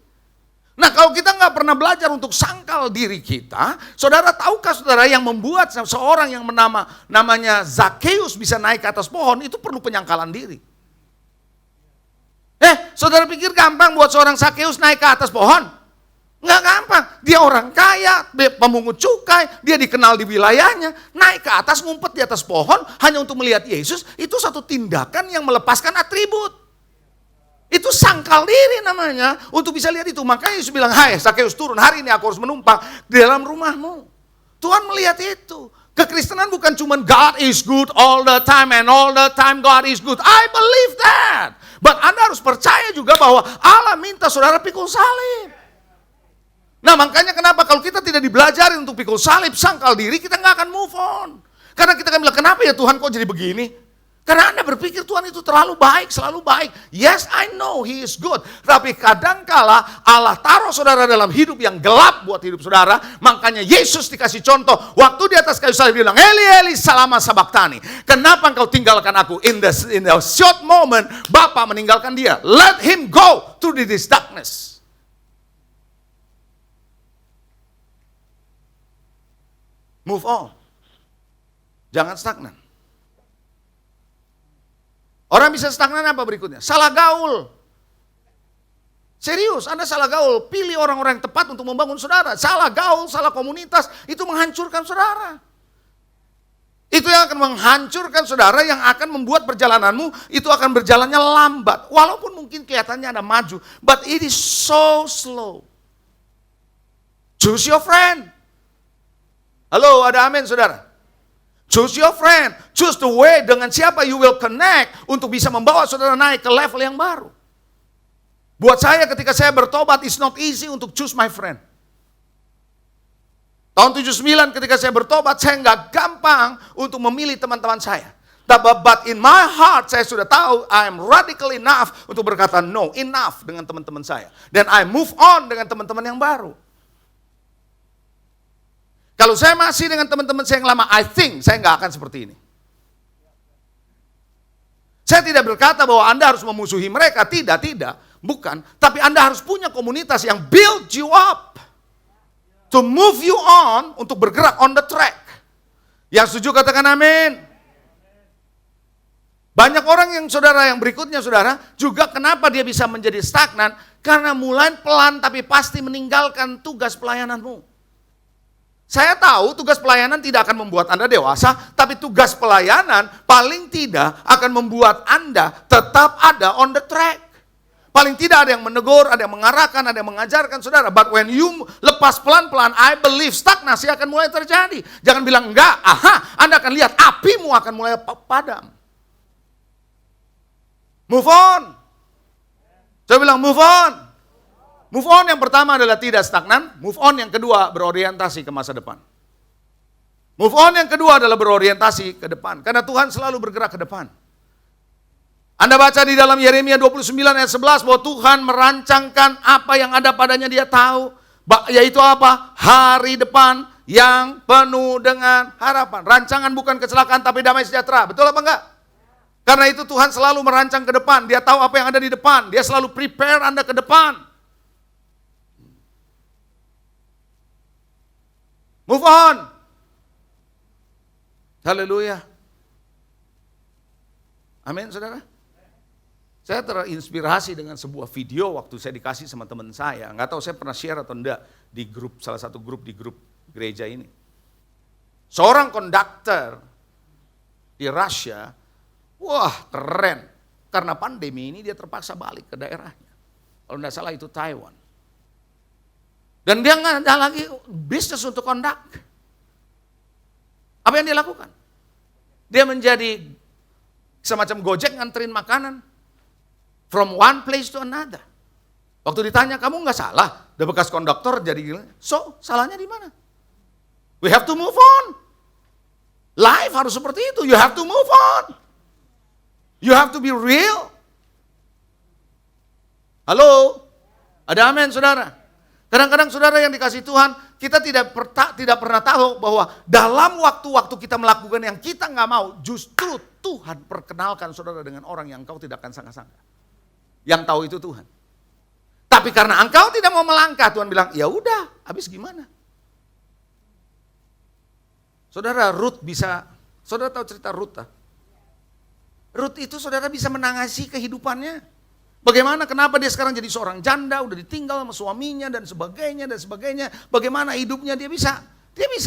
Nah kalau kita nggak pernah belajar untuk sangkal diri kita, saudara tahukah saudara yang membuat seorang yang namanya Zakheus bisa naik ke atas pohon, itu perlu penyangkalan diri. Saudara pikir gampang buat seorang Zakheus naik ke atas pohon? Nggak gampang. Dia orang kaya, dia pemungut cukai, dia dikenal di wilayahnya. Naik ke atas, ngumpet di atas pohon hanya untuk melihat Yesus, itu satu tindakan yang melepaskan atribut. Itu sangkal diri namanya, untuk bisa lihat itu. Makanya Yesus bilang, hai Zakheus turun, hari ini aku harus menumpang di dalam rumahmu. Tuhan melihat itu. Kekristenan bukan cuma God is good all the time and all the time God is good. I believe that. But Anda harus percaya juga bahwa Allah minta saudara pikul salib. Nah makanya kenapa kalau kita tidak dibelajari untuk pikul salib, sangkal diri, kita nggak akan move on. Karena kita akan bilang, kenapa ya Tuhan kok jadi begini? Karena Anda berpikir Tuhan itu terlalu baik, selalu baik. Yes, I know He is good. Tapi kadangkala Allah taruh saudara dalam hidup yang gelap buat hidup saudara. Makanya Yesus dikasih contoh. Waktu di atas kayu salib dia bilang, Eli, Eli, salama sabaktani. Kenapa engkau tinggalkan aku? In the short moment, Bapa meninggalkan dia. Let him go through this darkness. Move on. Jangan stagnan. Orang bisa stagnan apa berikutnya? Salah gaul. Serius, Anda salah gaul. Pilih orang-orang yang tepat untuk membangun saudara. Salah gaul, salah komunitas, itu menghancurkan saudara. Itu yang akan menghancurkan saudara, yang akan membuat perjalananmu itu akan berjalannya lambat. Walaupun mungkin kelihatannya ada maju, but it is so slow. Choose your friend. Halo, ada amin saudara? Choose your friend, choose the way dengan siapa you will connect untuk bisa membawa saudara naik ke level yang baru. Buat saya ketika saya bertobat, it's not easy untuk choose my friend. Tahun 79 ketika saya bertobat, saya nggak gampang untuk memilih teman-teman saya. But in my heart saya sudah tahu I am radical enough untuk berkata no, enough dengan teman-teman saya. Dan I move on dengan teman-teman yang baru. Kalau saya masih dengan teman-teman saya yang lama, I think saya nggak akan seperti ini. Saya tidak berkata bahwa Anda harus memusuhi mereka, tidak, bukan. Tapi Anda harus punya komunitas yang build you up. To move you on, untuk bergerak on the track. Yang setuju katakan amin. Banyak orang yang saudara, yang berikutnya saudara, juga kenapa dia bisa menjadi stagnan, karena mulai pelan tapi pasti meninggalkan tugas pelayananmu. Saya tahu tugas pelayanan tidak akan membuat Anda dewasa, tapi tugas pelayanan paling tidak akan membuat Anda tetap ada on the track. Paling tidak ada yang menegur, ada yang mengarahkan, ada yang mengajarkan saudara. But when you lepas pelan-pelan, I believe stagnasi akan mulai terjadi. Jangan bilang enggak, Anda akan lihat apimu akan mulai padam. Move on. Saya bilang move on. Move on yang pertama adalah tidak stagnan. Move on yang kedua berorientasi ke masa depan. Move on yang kedua adalah berorientasi ke depan. Karena Tuhan selalu bergerak ke depan. Anda baca di dalam Yeremia 29 ayat 11 bahwa Tuhan merancangkan apa yang ada padanya dia tahu. Yaitu apa? Hari depan yang penuh dengan harapan. Rancangan bukan kecelakaan tapi damai sejahtera. Betul apa enggak? Karena itu Tuhan selalu merancang ke depan. Dia tahu apa yang ada di depan. Dia selalu prepare Anda ke depan. Move on. Haleluya. Amin, saudara. Saya terinspirasi dengan sebuah video waktu saya dikasih sama teman saya. Nggak tahu saya pernah share atau enggak di grup, salah satu grup di grup gereja ini. Seorang konduktor di Rusia, wah keren. Karena pandemi ini dia terpaksa balik ke daerahnya. Kalau enggak salah itu Taiwan. Dan dia nggak ada lagi bisnis untuk kondak. Apa yang dia lakukan? Dia menjadi semacam Gojek nganterin makanan from one place to another. Waktu ditanya, kamu nggak salah, udah bekas konduktor jadi gila. So, salahnya di mana? We have to move on. Life harus seperti itu. You have to move on. You have to be real. Halo? Ada amin saudara? Kadang-kadang saudara yang dikasih Tuhan, kita tidak pernah tahu bahwa dalam waktu-waktu kita melakukan yang kita nggak mau, justru Tuhan perkenalkan saudara dengan orang yang engkau tidak akan sangka-sangka. Yang tahu itu Tuhan. Tapi karena engkau tidak mau melangkah, Tuhan bilang, ya udah, habis gimana? Saudara Ruth saudara tahu cerita Ruth? Ruth itu saudara bisa menangasi kehidupannya. Bagaimana, kenapa dia sekarang jadi seorang janda, udah ditinggal sama suaminya dan sebagainya. Bagaimana hidupnya dia bisa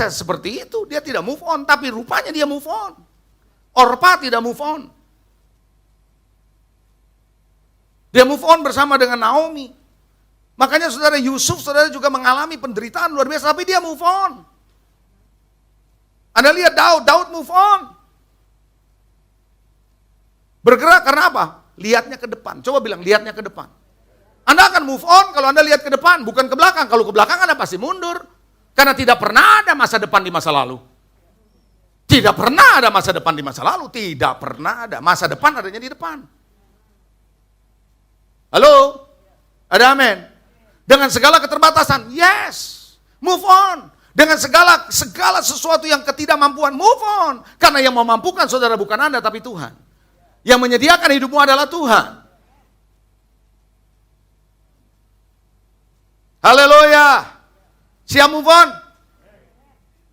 seperti itu. Dia tidak move on, tapi rupanya dia move on. Orpa tidak move on. Dia move on bersama dengan Naomi. Makanya saudara Yusuf, saudara juga mengalami penderitaan luar biasa, tapi dia move on. Anda lihat Daud move on. Bergerak karena apa? Lihatnya ke depan. Coba bilang, lihatnya ke depan. Anda akan move on kalau Anda lihat ke depan, bukan ke belakang. Kalau ke belakang Anda pasti mundur. Karena tidak pernah ada masa depan di masa lalu. Tidak pernah ada masa depan di masa lalu. Tidak pernah ada. Masa depan adanya di depan. Halo? Ada amin? Dengan segala keterbatasan, yes. Move on. Dengan segala sesuatu yang ketidakmampuan, move on. Karena yang memampukan saudara bukan Anda, tapi Tuhan. Yang menyediakan hidupmu adalah Tuhan. Haleluya. Siap move on?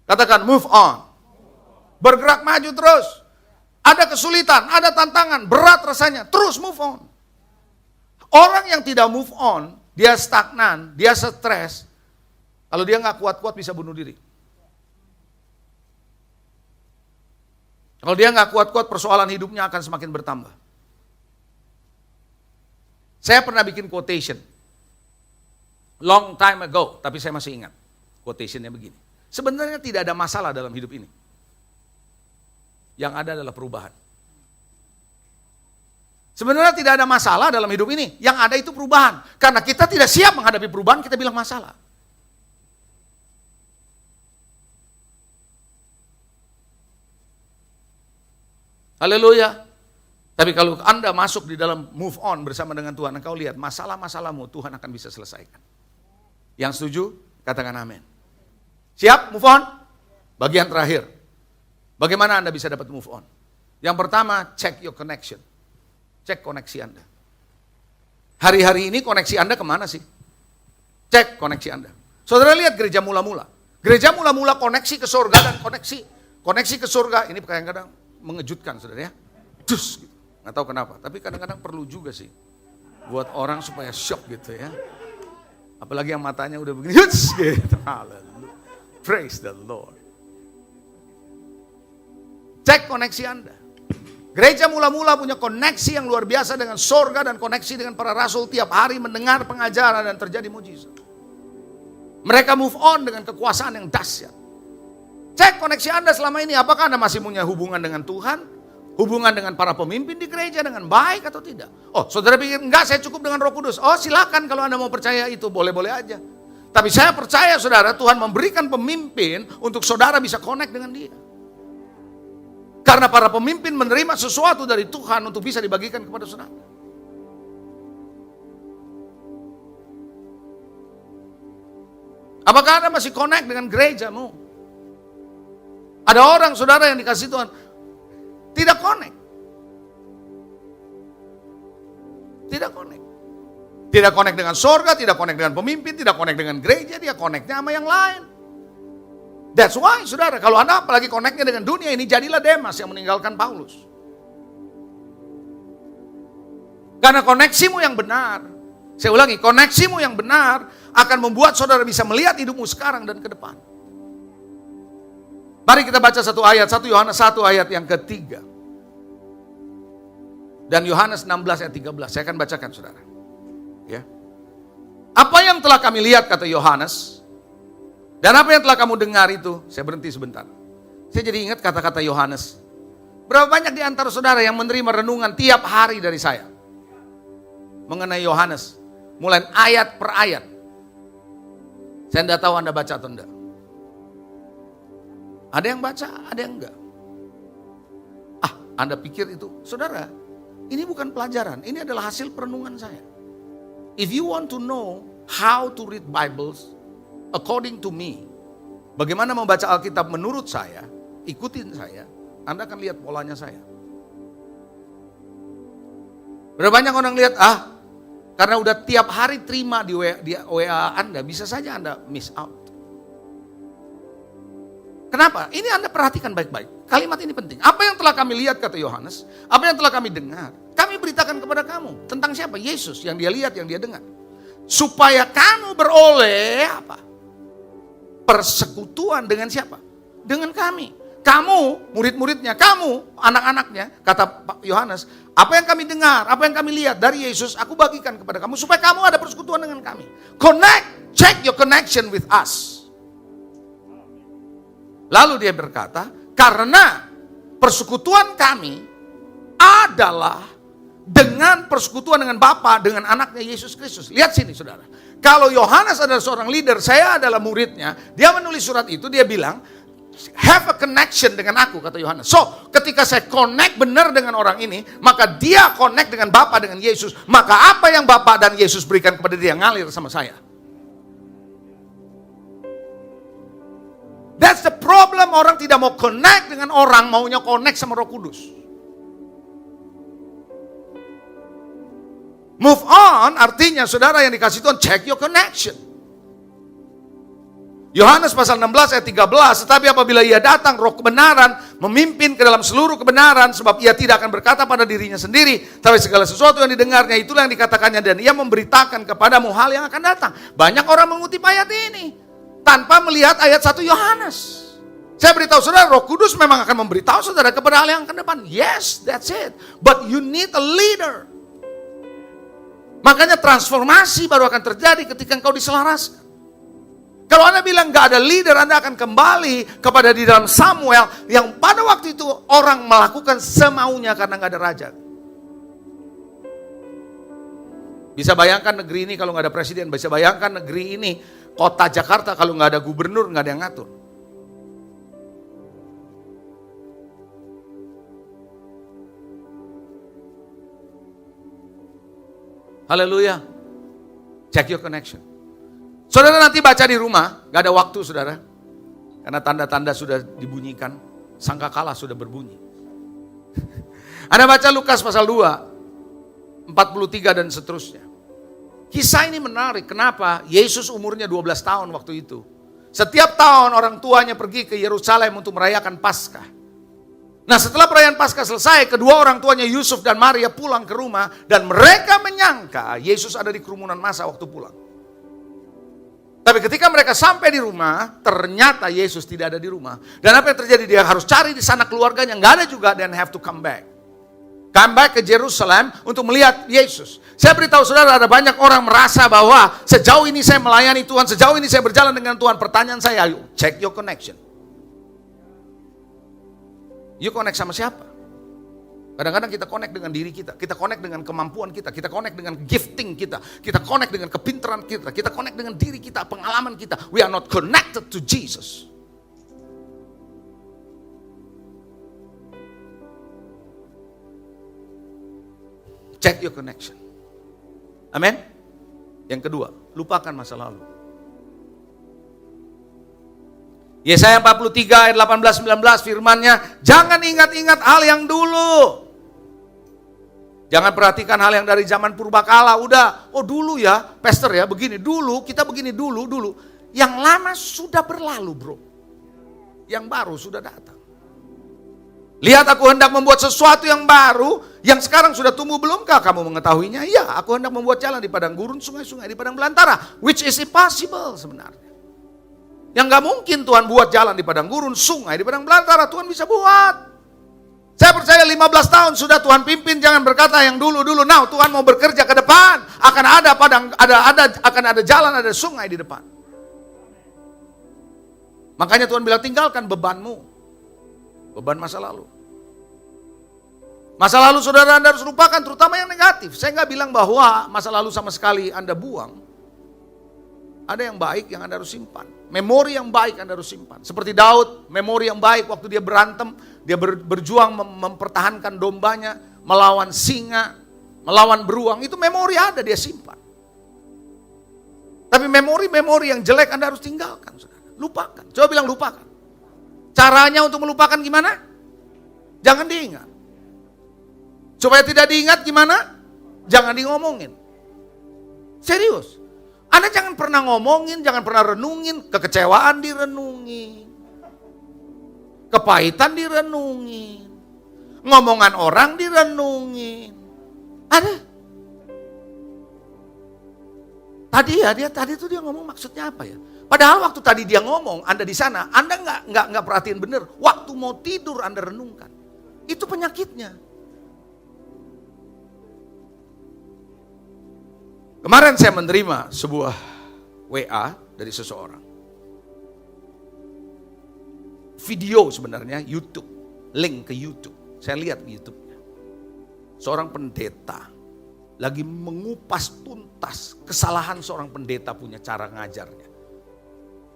Katakan move on. Bergerak maju terus. Ada kesulitan, ada tantangan, berat rasanya, terus move on. Orang yang tidak move on, dia stagnan, dia stres. Kalau dia nggak kuat-kuat bisa bunuh diri. Kalau dia nggak kuat-kuat, persoalan hidupnya akan semakin bertambah. Saya pernah bikin quotation. Long time ago, tapi saya masih ingat. Quotationnya begini. Sebenarnya tidak ada masalah dalam hidup ini. Yang ada adalah perubahan. Sebenarnya tidak ada masalah dalam hidup ini. Yang ada itu perubahan. Karena kita tidak siap menghadapi perubahan, kita bilang masalah. Haleluya. Tapi kalau Anda masuk di dalam move on bersama dengan Tuhan, engkau lihat masalah-masalahmu Tuhan akan bisa selesaikan. Yang setuju, katakan amin. Siap move on? Bagian terakhir. Bagaimana Anda bisa dapat move on? Yang pertama, check your connection. Cek koneksi Anda. Hari-hari ini koneksi Anda kemana sih? Cek koneksi Anda. Saudara lihat gereja mula-mula. Gereja mula-mula koneksi ke surga dan koneksi ke surga. Ini kadang-kadang mengejutkan saudara ya. Dus gitu. Nggak tahu kenapa, tapi kadang-kadang perlu juga sih buat orang supaya shock gitu ya. Apalagi yang matanya udah begini, gitu. Haleluya. Praise the Lord. Cek koneksi Anda. Gereja mula-mula punya koneksi yang luar biasa dengan surga dan koneksi dengan para rasul, tiap hari mendengar pengajaran dan terjadi mujizat. Mereka move on dengan kekuasaan yang dahsyat. Cek koneksi Anda selama ini, apakah Anda masih punya hubungan dengan Tuhan? Hubungan dengan para pemimpin di gereja dengan baik atau tidak? Oh, saudara pikir, enggak, saya cukup dengan Roh Kudus. Oh, silakan kalau Anda mau percaya itu, boleh-boleh aja. Tapi saya percaya saudara, Tuhan memberikan pemimpin untuk saudara bisa connect dengan dia. Karena para pemimpin menerima sesuatu dari Tuhan untuk bisa dibagikan kepada saudara. Apakah Anda masih connect dengan gerejamu? Ada orang saudara yang dikasih Tuhan tidak connect. Tidak connect. Tidak connect dengan surga, tidak connect dengan pemimpin, tidak connect dengan gereja, dia connectnya sama yang lain. That's why saudara, kalau Anda apalagi connectnya dengan dunia ini, jadilah Demas yang meninggalkan Paulus. Karena koneksimu yang benar, saya ulangi, koneksimu yang benar akan membuat saudara bisa melihat hidupmu sekarang dan ke depan. Mari kita baca satu ayat, 1 Yohanes 1 ayat yang ketiga. Dan Yohanes 16 ayat 13, saya akan bacakan saudara. Ya. Apa yang telah kami lihat, kata Yohanes, dan apa yang telah kamu dengar itu, saya berhenti sebentar. Saya jadi ingat kata-kata Yohanes. Berapa banyak di antara saudara yang menerima renungan tiap hari dari saya mengenai Yohanes, mulai ayat per ayat. Saya tidak tahu Anda baca atau enggak. Ada yang baca, ada yang enggak. Anda pikir itu, saudara, ini bukan pelajaran, ini adalah hasil perenungan saya. if you want to know how to read Bibles according to me, bagaimana membaca Alkitab menurut saya, ikutin saya, Anda akan lihat polanya saya. Berapa banyak orang lihat, karena udah tiap hari terima di WA Anda, bisa saja Anda miss out. Kenapa? Ini Anda perhatikan baik-baik. Kalimat ini penting. Apa yang telah kami lihat, kata Yohanes, apa yang telah kami dengar, kami beritakan kepada kamu. Tentang siapa? Yesus, yang dia lihat, yang dia dengar. Supaya kamu beroleh apa? Persekutuan dengan siapa? Dengan kami. Kamu, murid-muridnya, kamu, anak-anaknya, kata Pak Yohanes, apa yang kami dengar, apa yang kami lihat dari Yesus, aku bagikan kepada kamu, supaya kamu ada persekutuan dengan kami. Connect, check your connection with us. Lalu dia berkata, karena persekutuan kami adalah dengan persekutuan dengan Bapa, dengan anaknya Yesus Kristus. Lihat sini saudara. Kalau Yohanes adalah seorang leader, saya adalah muridnya, dia menulis surat itu, dia bilang, have a connection dengan aku, kata Yohanes. So, ketika saya connect benar dengan orang ini, maka dia connect dengan Bapa, dengan Yesus. Maka apa yang Bapa dan Yesus berikan kepada dia, ngalir sama saya. That's the problem, orang tidak mau connect dengan orang, maunya connect sama Roh Kudus. Move on artinya saudara yang dikasih Tuhan, check your connection. Yohanes pasal 16 ayat 13, tetapi apabila ia datang roh kebenaran, memimpin ke dalam seluruh kebenaran, sebab ia tidak akan berkata pada dirinya sendiri, tapi segala sesuatu yang didengarnya itulah yang dikatakannya, dan ia memberitakan kepadamu hal yang akan datang. Banyak orang mengutip ayat ini tanpa melihat ayat 1 Yohanes. Saya beritahu saudara, Roh Kudus memang akan memberitahu saudara kepada hal yang akan depan. Yes, that's it. But you need a leader. Makanya transformasi baru akan terjadi ketika engkau diselaraskan. Kalau Anda bilang gak ada leader, Anda akan kembali kepada di dalam Samuel yang pada waktu itu orang melakukan semaunya karena gak ada raja. Bisa bayangkan negeri ini kalau gak ada presiden, bisa bayangkan negeri ini, kota Jakarta kalau gak ada gubernur, gak ada yang ngatur. Haleluya. Check your connection. Saudara nanti baca di rumah, gak ada waktu saudara. Karena tanda-tanda sudah dibunyikan, sangkakala sudah berbunyi. Anda baca Lukas pasal 2, 43 dan seterusnya. Kisah ini menarik, kenapa? Yesus umurnya 12 tahun waktu itu. Setiap tahun orang tuanya pergi ke Yerusalem untuk merayakan Paskah. Nah setelah perayaan Paskah selesai, kedua orang tuanya Yusuf dan Maria pulang ke rumah. Dan mereka menyangka Yesus ada di kerumunan massa waktu pulang. Tapi ketika mereka sampai di rumah, ternyata Yesus tidak ada di rumah. Dan apa yang terjadi? Dia harus cari di sana keluarganya, nggak ada juga, dan have to come back. Come back ke Jerusalem untuk melihat Yesus. Saya beritahu saudara, ada banyak orang merasa bahwa sejauh ini saya melayani Tuhan, sejauh ini saya berjalan dengan Tuhan. Pertanyaan saya, ayo check your connection. You connect sama siapa? Kadang-kadang kita connect dengan diri kita, kita connect dengan kemampuan kita connect dengan gifting kita connect dengan kepintaran kita connect dengan diri kita, pengalaman kita. We are not connected to Jesus. Check your connection. Amin. Yang kedua, lupakan masa lalu. Yesaya 43 ayat 18-19 firmannya, jangan ingat-ingat hal yang dulu. Jangan perhatikan hal yang dari zaman purbakala. Udah, dulu ya, pastor ya, begini dulu, kita begini dulu. Yang lama sudah berlalu bro. Yang baru sudah datang. Lihat aku hendak membuat sesuatu yang baru, yang sekarang sudah tumbuh, belumkah kamu mengetahuinya? Iya, aku hendak membuat jalan di padang gurun, sungai-sungai di padang belantara. Which is impossible sebenarnya. Yang gak mungkin Tuhan buat jalan di padang gurun, sungai di padang belantara, Tuhan bisa buat. Saya percaya 15 tahun sudah Tuhan pimpin, jangan berkata yang dulu-dulu. Now Tuhan mau bekerja ke depan, akan ada padang, akan ada jalan, ada sungai di depan. Makanya Tuhan bilang tinggalkan bebanmu, beban masa lalu. Masa lalu saudara Anda harus lupakan, terutama yang negatif. Saya gak bilang bahwa masa lalu sama sekali Anda buang. Ada yang baik yang Anda harus simpan. Memori yang baik Anda harus simpan. Seperti Daud, memori yang baik waktu dia berantem, dia berjuang mempertahankan dombanya, melawan singa, melawan beruang, itu memori ada dia simpan. Tapi memori-memori yang jelek Anda harus tinggalkan, saudara. Lupakan. Coba bilang lupakan. Caranya untuk melupakan gimana? Jangan diingat. Supaya tidak diingat gimana? Jangan ngomongin. Serius. Anda jangan pernah ngomongin, jangan pernah renungin. Kekecewaan direnungin. Kepahitan direnungin. Ngomongan orang direnungin. Ada. Tadi tuh dia ngomong maksudnya apa ya? Padahal waktu tadi dia ngomong, Anda di sana, Anda nggak perhatiin bener. Waktu mau tidur Anda renungkan. Itu penyakitnya. Kemarin saya menerima sebuah WA dari seseorang. Video sebenarnya YouTube, link ke YouTube. Saya lihat di YouTube-nya. Seorang pendeta lagi mengupas tuntas kesalahan seorang pendeta punya cara ngajarnya.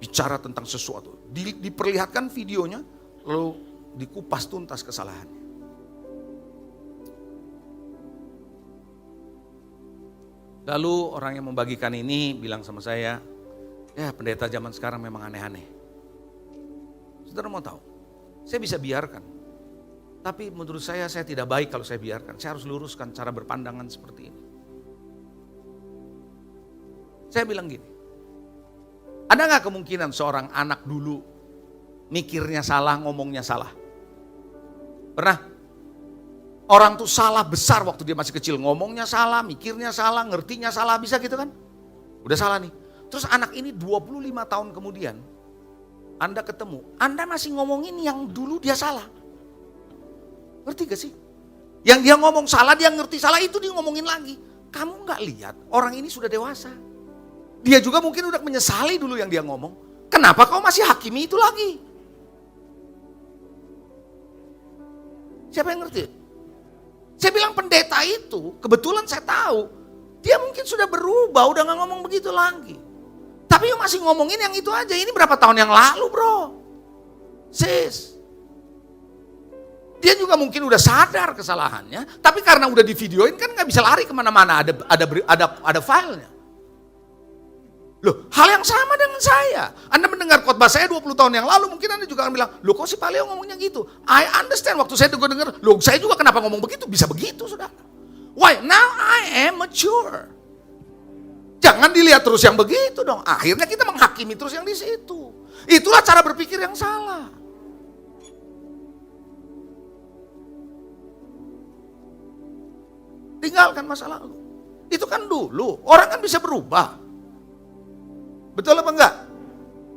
Bicara tentang sesuatu. Diperlihatkan videonya, lalu dikupas tuntas kesalahannya. Lalu orang yang membagikan ini bilang sama saya, ya pendeta zaman sekarang memang aneh-aneh. Saudara mau tahu, saya bisa biarkan. Tapi menurut saya tidak baik kalau saya biarkan. Saya harus luruskan cara berpandangan seperti ini. Saya bilang gini, ada gak kemungkinan seorang anak dulu mikirnya salah, ngomongnya salah? Pernah? Orang tuh salah besar waktu dia masih kecil, ngomongnya salah, mikirnya salah, ngertinya salah, bisa gitu kan? Udah salah nih. Terus anak ini 25 tahun kemudian, Anda ketemu, Anda masih ngomongin yang dulu dia salah. Ngerti gak sih? Yang dia ngomong salah, dia ngerti salah, itu dia ngomongin lagi. Kamu gak lihat orang ini sudah dewasa. Dia juga mungkin udah menyesali dulu yang dia ngomong. Kenapa kau masih hakimi itu lagi? Siapa yang ngerti? Saya bilang pendeta itu, kebetulan saya tahu, dia mungkin sudah berubah, udah gak ngomong begitu lagi. Tapi masih ngomongin yang itu aja, ini berapa tahun yang lalu bro. Sis. Dia juga mungkin udah sadar kesalahannya, tapi karena udah di videoin kan gak bisa lari kemana-mana, ada filenya. Loh, hal yang sama dengan saya. Anda mendengar khotbah saya 20 tahun yang lalu, mungkin Anda juga akan bilang, loh kok si Pak Leo ngomongnya gitu? I understand, waktu saya dengar, loh saya juga kenapa ngomong begitu? Bisa begitu, saudara. Why? Now I am mature. Jangan dilihat terus yang begitu dong. Akhirnya kita menghakimi terus yang di situ. Itulah cara berpikir yang salah. Tinggalkan masa lalu. Itu kan dulu, orang kan bisa berubah. Betul apa enggak?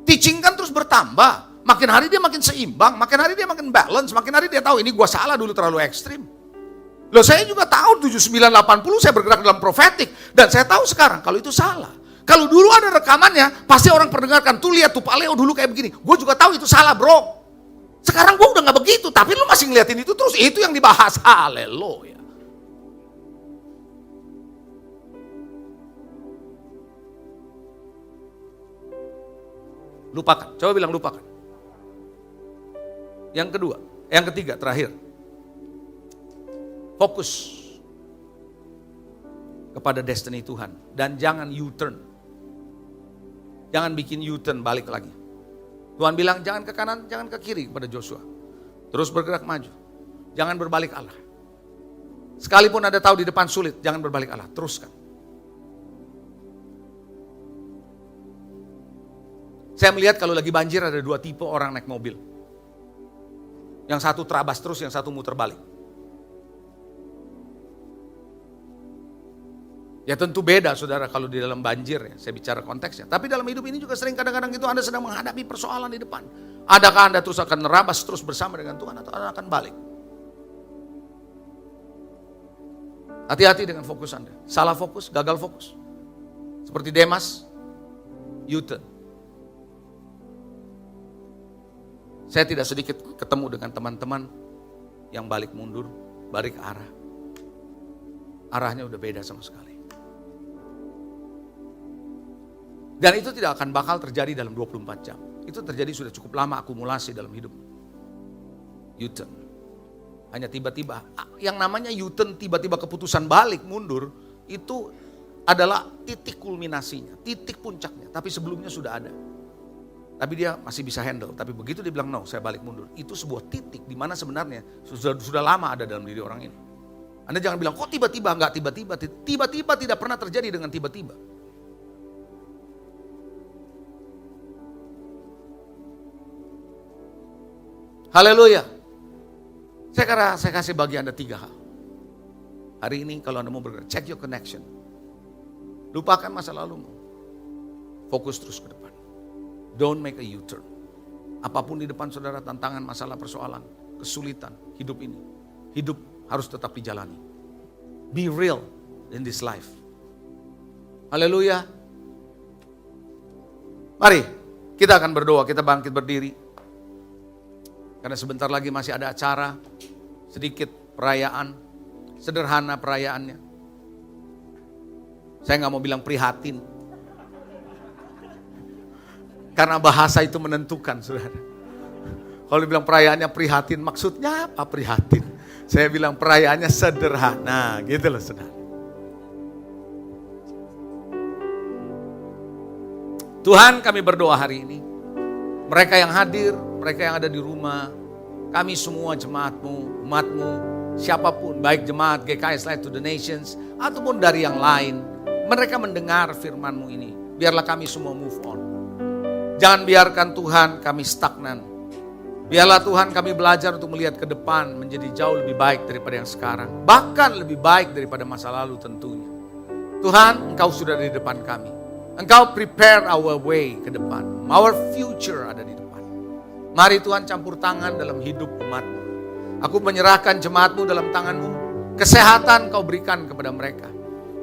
Teaching kan terus bertambah. Makin hari dia makin seimbang, makin hari dia makin balance, makin hari dia tahu ini gua salah dulu terlalu ekstrim. Loh saya juga tahu 79, 80 saya bergerak dalam profetik. Dan saya tahu sekarang kalau itu salah. Kalau dulu ada rekamannya, pasti orang perdengarkan. Tuh lihat tuh Pak Leo dulu kayak begini. Gue juga tahu itu salah bro. Sekarang gue udah gak begitu, tapi lu masih ngeliatin itu terus. Itu yang dibahas. Haleluya. Lupakan, coba bilang lupakan. Yang kedua, yang ketiga, terakhir. Fokus kepada destiny Tuhan. Dan jangan U-turn. Jangan bikin U-turn balik lagi. Tuhan bilang jangan ke kanan, jangan ke kiri kepada Joshua. Terus bergerak maju. Jangan berbalik arah. Sekalipun Anda tahu di depan sulit, jangan berbalik arah, teruskan. Saya melihat kalau lagi banjir ada dua tipe orang naik mobil. Yang satu terabas terus, yang satu muter balik. Ya tentu beda saudara kalau di dalam banjir ya, saya bicara konteksnya. Tapi dalam hidup ini juga sering kadang-kadang itu Anda sedang menghadapi persoalan di depan. Adakah Anda terus akan nerabas terus bersama dengan Tuhan atau Anda akan balik? Hati-hati dengan fokus Anda. Salah fokus, gagal fokus. Seperti Demas, U-turn. Saya tidak sedikit ketemu dengan teman-teman yang balik mundur, balik arah. Arahnya udah beda sama sekali. Dan itu tidak akan bakal terjadi dalam 24 jam. Itu terjadi sudah cukup lama akumulasi dalam hidup. U-turn. Hanya tiba-tiba. Yang namanya U-turn tiba-tiba keputusan balik mundur, itu adalah titik kulminasinya, titik puncaknya. Tapi sebelumnya sudah ada. Tapi dia masih bisa handle. Tapi begitu dia bilang, no, saya balik mundur. Itu sebuah titik di mana sebenarnya sudah lama ada dalam diri orang ini. Anda jangan bilang, kok tiba-tiba? Enggak tiba-tiba. Tiba-tiba tidak pernah terjadi dengan tiba-tiba. Haleluya. Saya kasih bagi Anda 3 hal. Hari ini kalau Anda mau bergerak, check your connection. Lupakan masa lalumu. Fokus terus ke depan. Don't make a U-turn. Apapun di depan saudara, tantangan, masalah, persoalan, kesulitan, hidup ini. Hidup harus tetap dijalani. Be real in this life. Haleluya. Mari, kita akan berdoa, kita bangkit berdiri. Karena sebentar lagi masih ada acara, sedikit perayaan, sederhana perayaannya. Saya nggak mau bilang prihatin. Karena bahasa itu menentukan, saudara. Kalau dibilang perayaannya prihatin, maksudnya apa prihatin? Saya bilang perayaannya sederhana, gitu loh saudara. Tuhan, kami berdoa hari ini. Mereka yang hadir, mereka yang ada di rumah, kami semua jemaat-Mu, umat-Mu, siapapun, baik jemaat GKS Light to the Nations, ataupun dari yang lain, mereka mendengar firman-Mu ini. Biarlah kami semua move on. Jangan biarkan Tuhan kami stagnan. Biarlah Tuhan kami belajar untuk melihat ke depan menjadi jauh lebih baik daripada yang sekarang. Bahkan lebih baik daripada masa lalu tentunya. Tuhan, Engkau sudah di depan kami. Engkau prepare our way ke depan. Our future ada di depan. Mari Tuhan campur tangan dalam hidup umat-Mu. Aku menyerahkan jemaat-Mu dalam tangan-Mu. Kesehatan Kau berikan kepada mereka.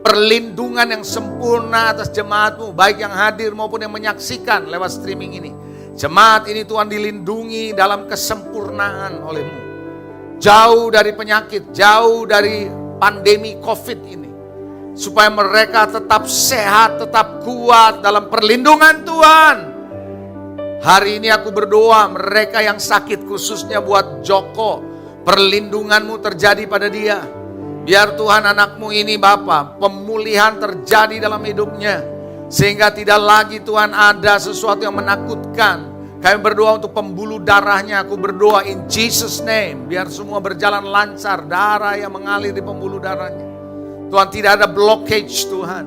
Perlindungan yang sempurna atas jemaat-Mu, baik yang hadir maupun yang menyaksikan lewat streaming ini. Jemaat ini Tuhan dilindungi dalam kesempurnaan oleh-Mu. Jauh dari penyakit, jauh dari pandemi COVID ini. Supaya mereka tetap sehat, tetap kuat dalam perlindungan Tuhan. Hari ini aku berdoa mereka yang sakit, khususnya buat Joko, perlindungan-Mu terjadi pada dia. Biar Tuhan anak-Mu ini Bapa, pemulihan terjadi dalam hidupnya. Sehingga tidak lagi Tuhan ada sesuatu yang menakutkan. Kami berdoa untuk pembuluh darahnya. Aku berdoa in Jesus name. Biar semua berjalan lancar. Darah yang mengalir di pembuluh darahnya. Tuhan, tidak ada blockage Tuhan.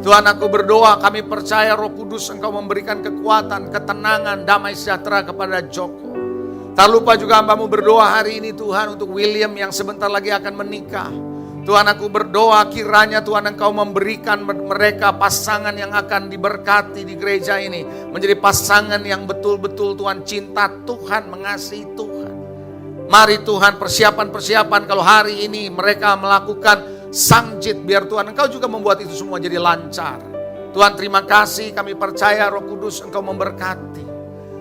Tuhan, aku berdoa, kami percaya Roh Kudus Engkau memberikan kekuatan, ketenangan, damai sejahtera kepada Joko. Tak lupa juga hamba-Mu berdoa hari ini Tuhan untuk William yang sebentar lagi akan menikah. Tuhan, aku berdoa kiranya Tuhan Engkau memberikan mereka pasangan yang akan diberkati di gereja ini. Menjadi pasangan yang betul-betul Tuhan cinta Tuhan, mengasihi Tuhan. Mari Tuhan persiapan-persiapan kalau hari ini mereka melakukan sangjit. Biar Tuhan Engkau juga membuat itu semua jadi lancar. Tuhan terima kasih, kami percaya Roh Kudus Engkau memberkati.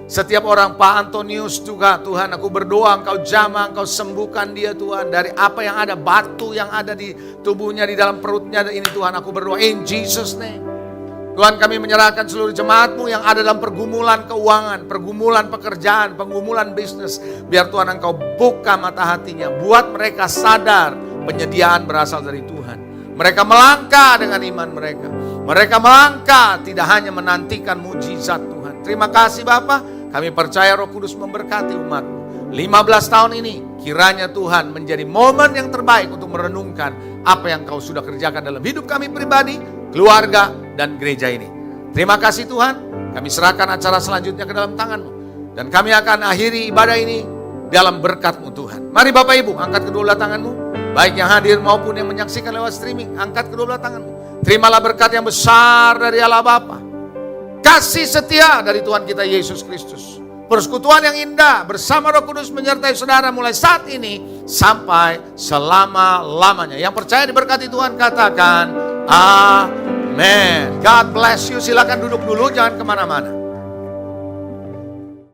Setiap orang, Pak Antonius juga Tuhan, aku berdoa Engkau jamah, Engkau sembuhkan dia Tuhan. Dari apa yang ada, batu yang ada di tubuhnya, di dalam perutnya ini Tuhan, aku berdoa in Jesus name. Tuhan, kami menyerahkan seluruh jemaat-Mu yang ada dalam pergumulan keuangan, pergumulan pekerjaan, pergumulan bisnis. Biar Tuhan Engkau buka mata hatinya, buat mereka sadar penyediaan berasal dari Tuhan. Mereka melangkah dengan iman mereka. Mereka melangkah tidak hanya menantikan mujizat Tuhan. Terima kasih Bapa. Kami percaya Roh Kudus memberkati umat-Mu. 15 tahun ini kiranya Tuhan menjadi momen yang terbaik untuk merenungkan apa yang Kau sudah kerjakan dalam hidup kami pribadi, keluarga, dan gereja ini. Terima kasih Tuhan. Kami serahkan acara selanjutnya ke dalam tangan-Mu. Dan kami akan akhiri ibadah ini dalam berkat-Mu Tuhan. Mari Bapak Ibu, angkat kedua belah tangan-Mu. Baik yang hadir maupun yang menyaksikan lewat streaming, angkat kedua belah tangan-Mu. Terimalah berkat yang besar dari Allah Bapa. Kasih setia dari Tuhan kita Yesus Kristus. Persekutuan yang indah bersama Roh Kudus menyertai saudara mulai saat ini sampai selama-lamanya. Yang percaya diberkati Tuhan katakan amin. God bless you. Silakan duduk dulu, jangan kemana-mana.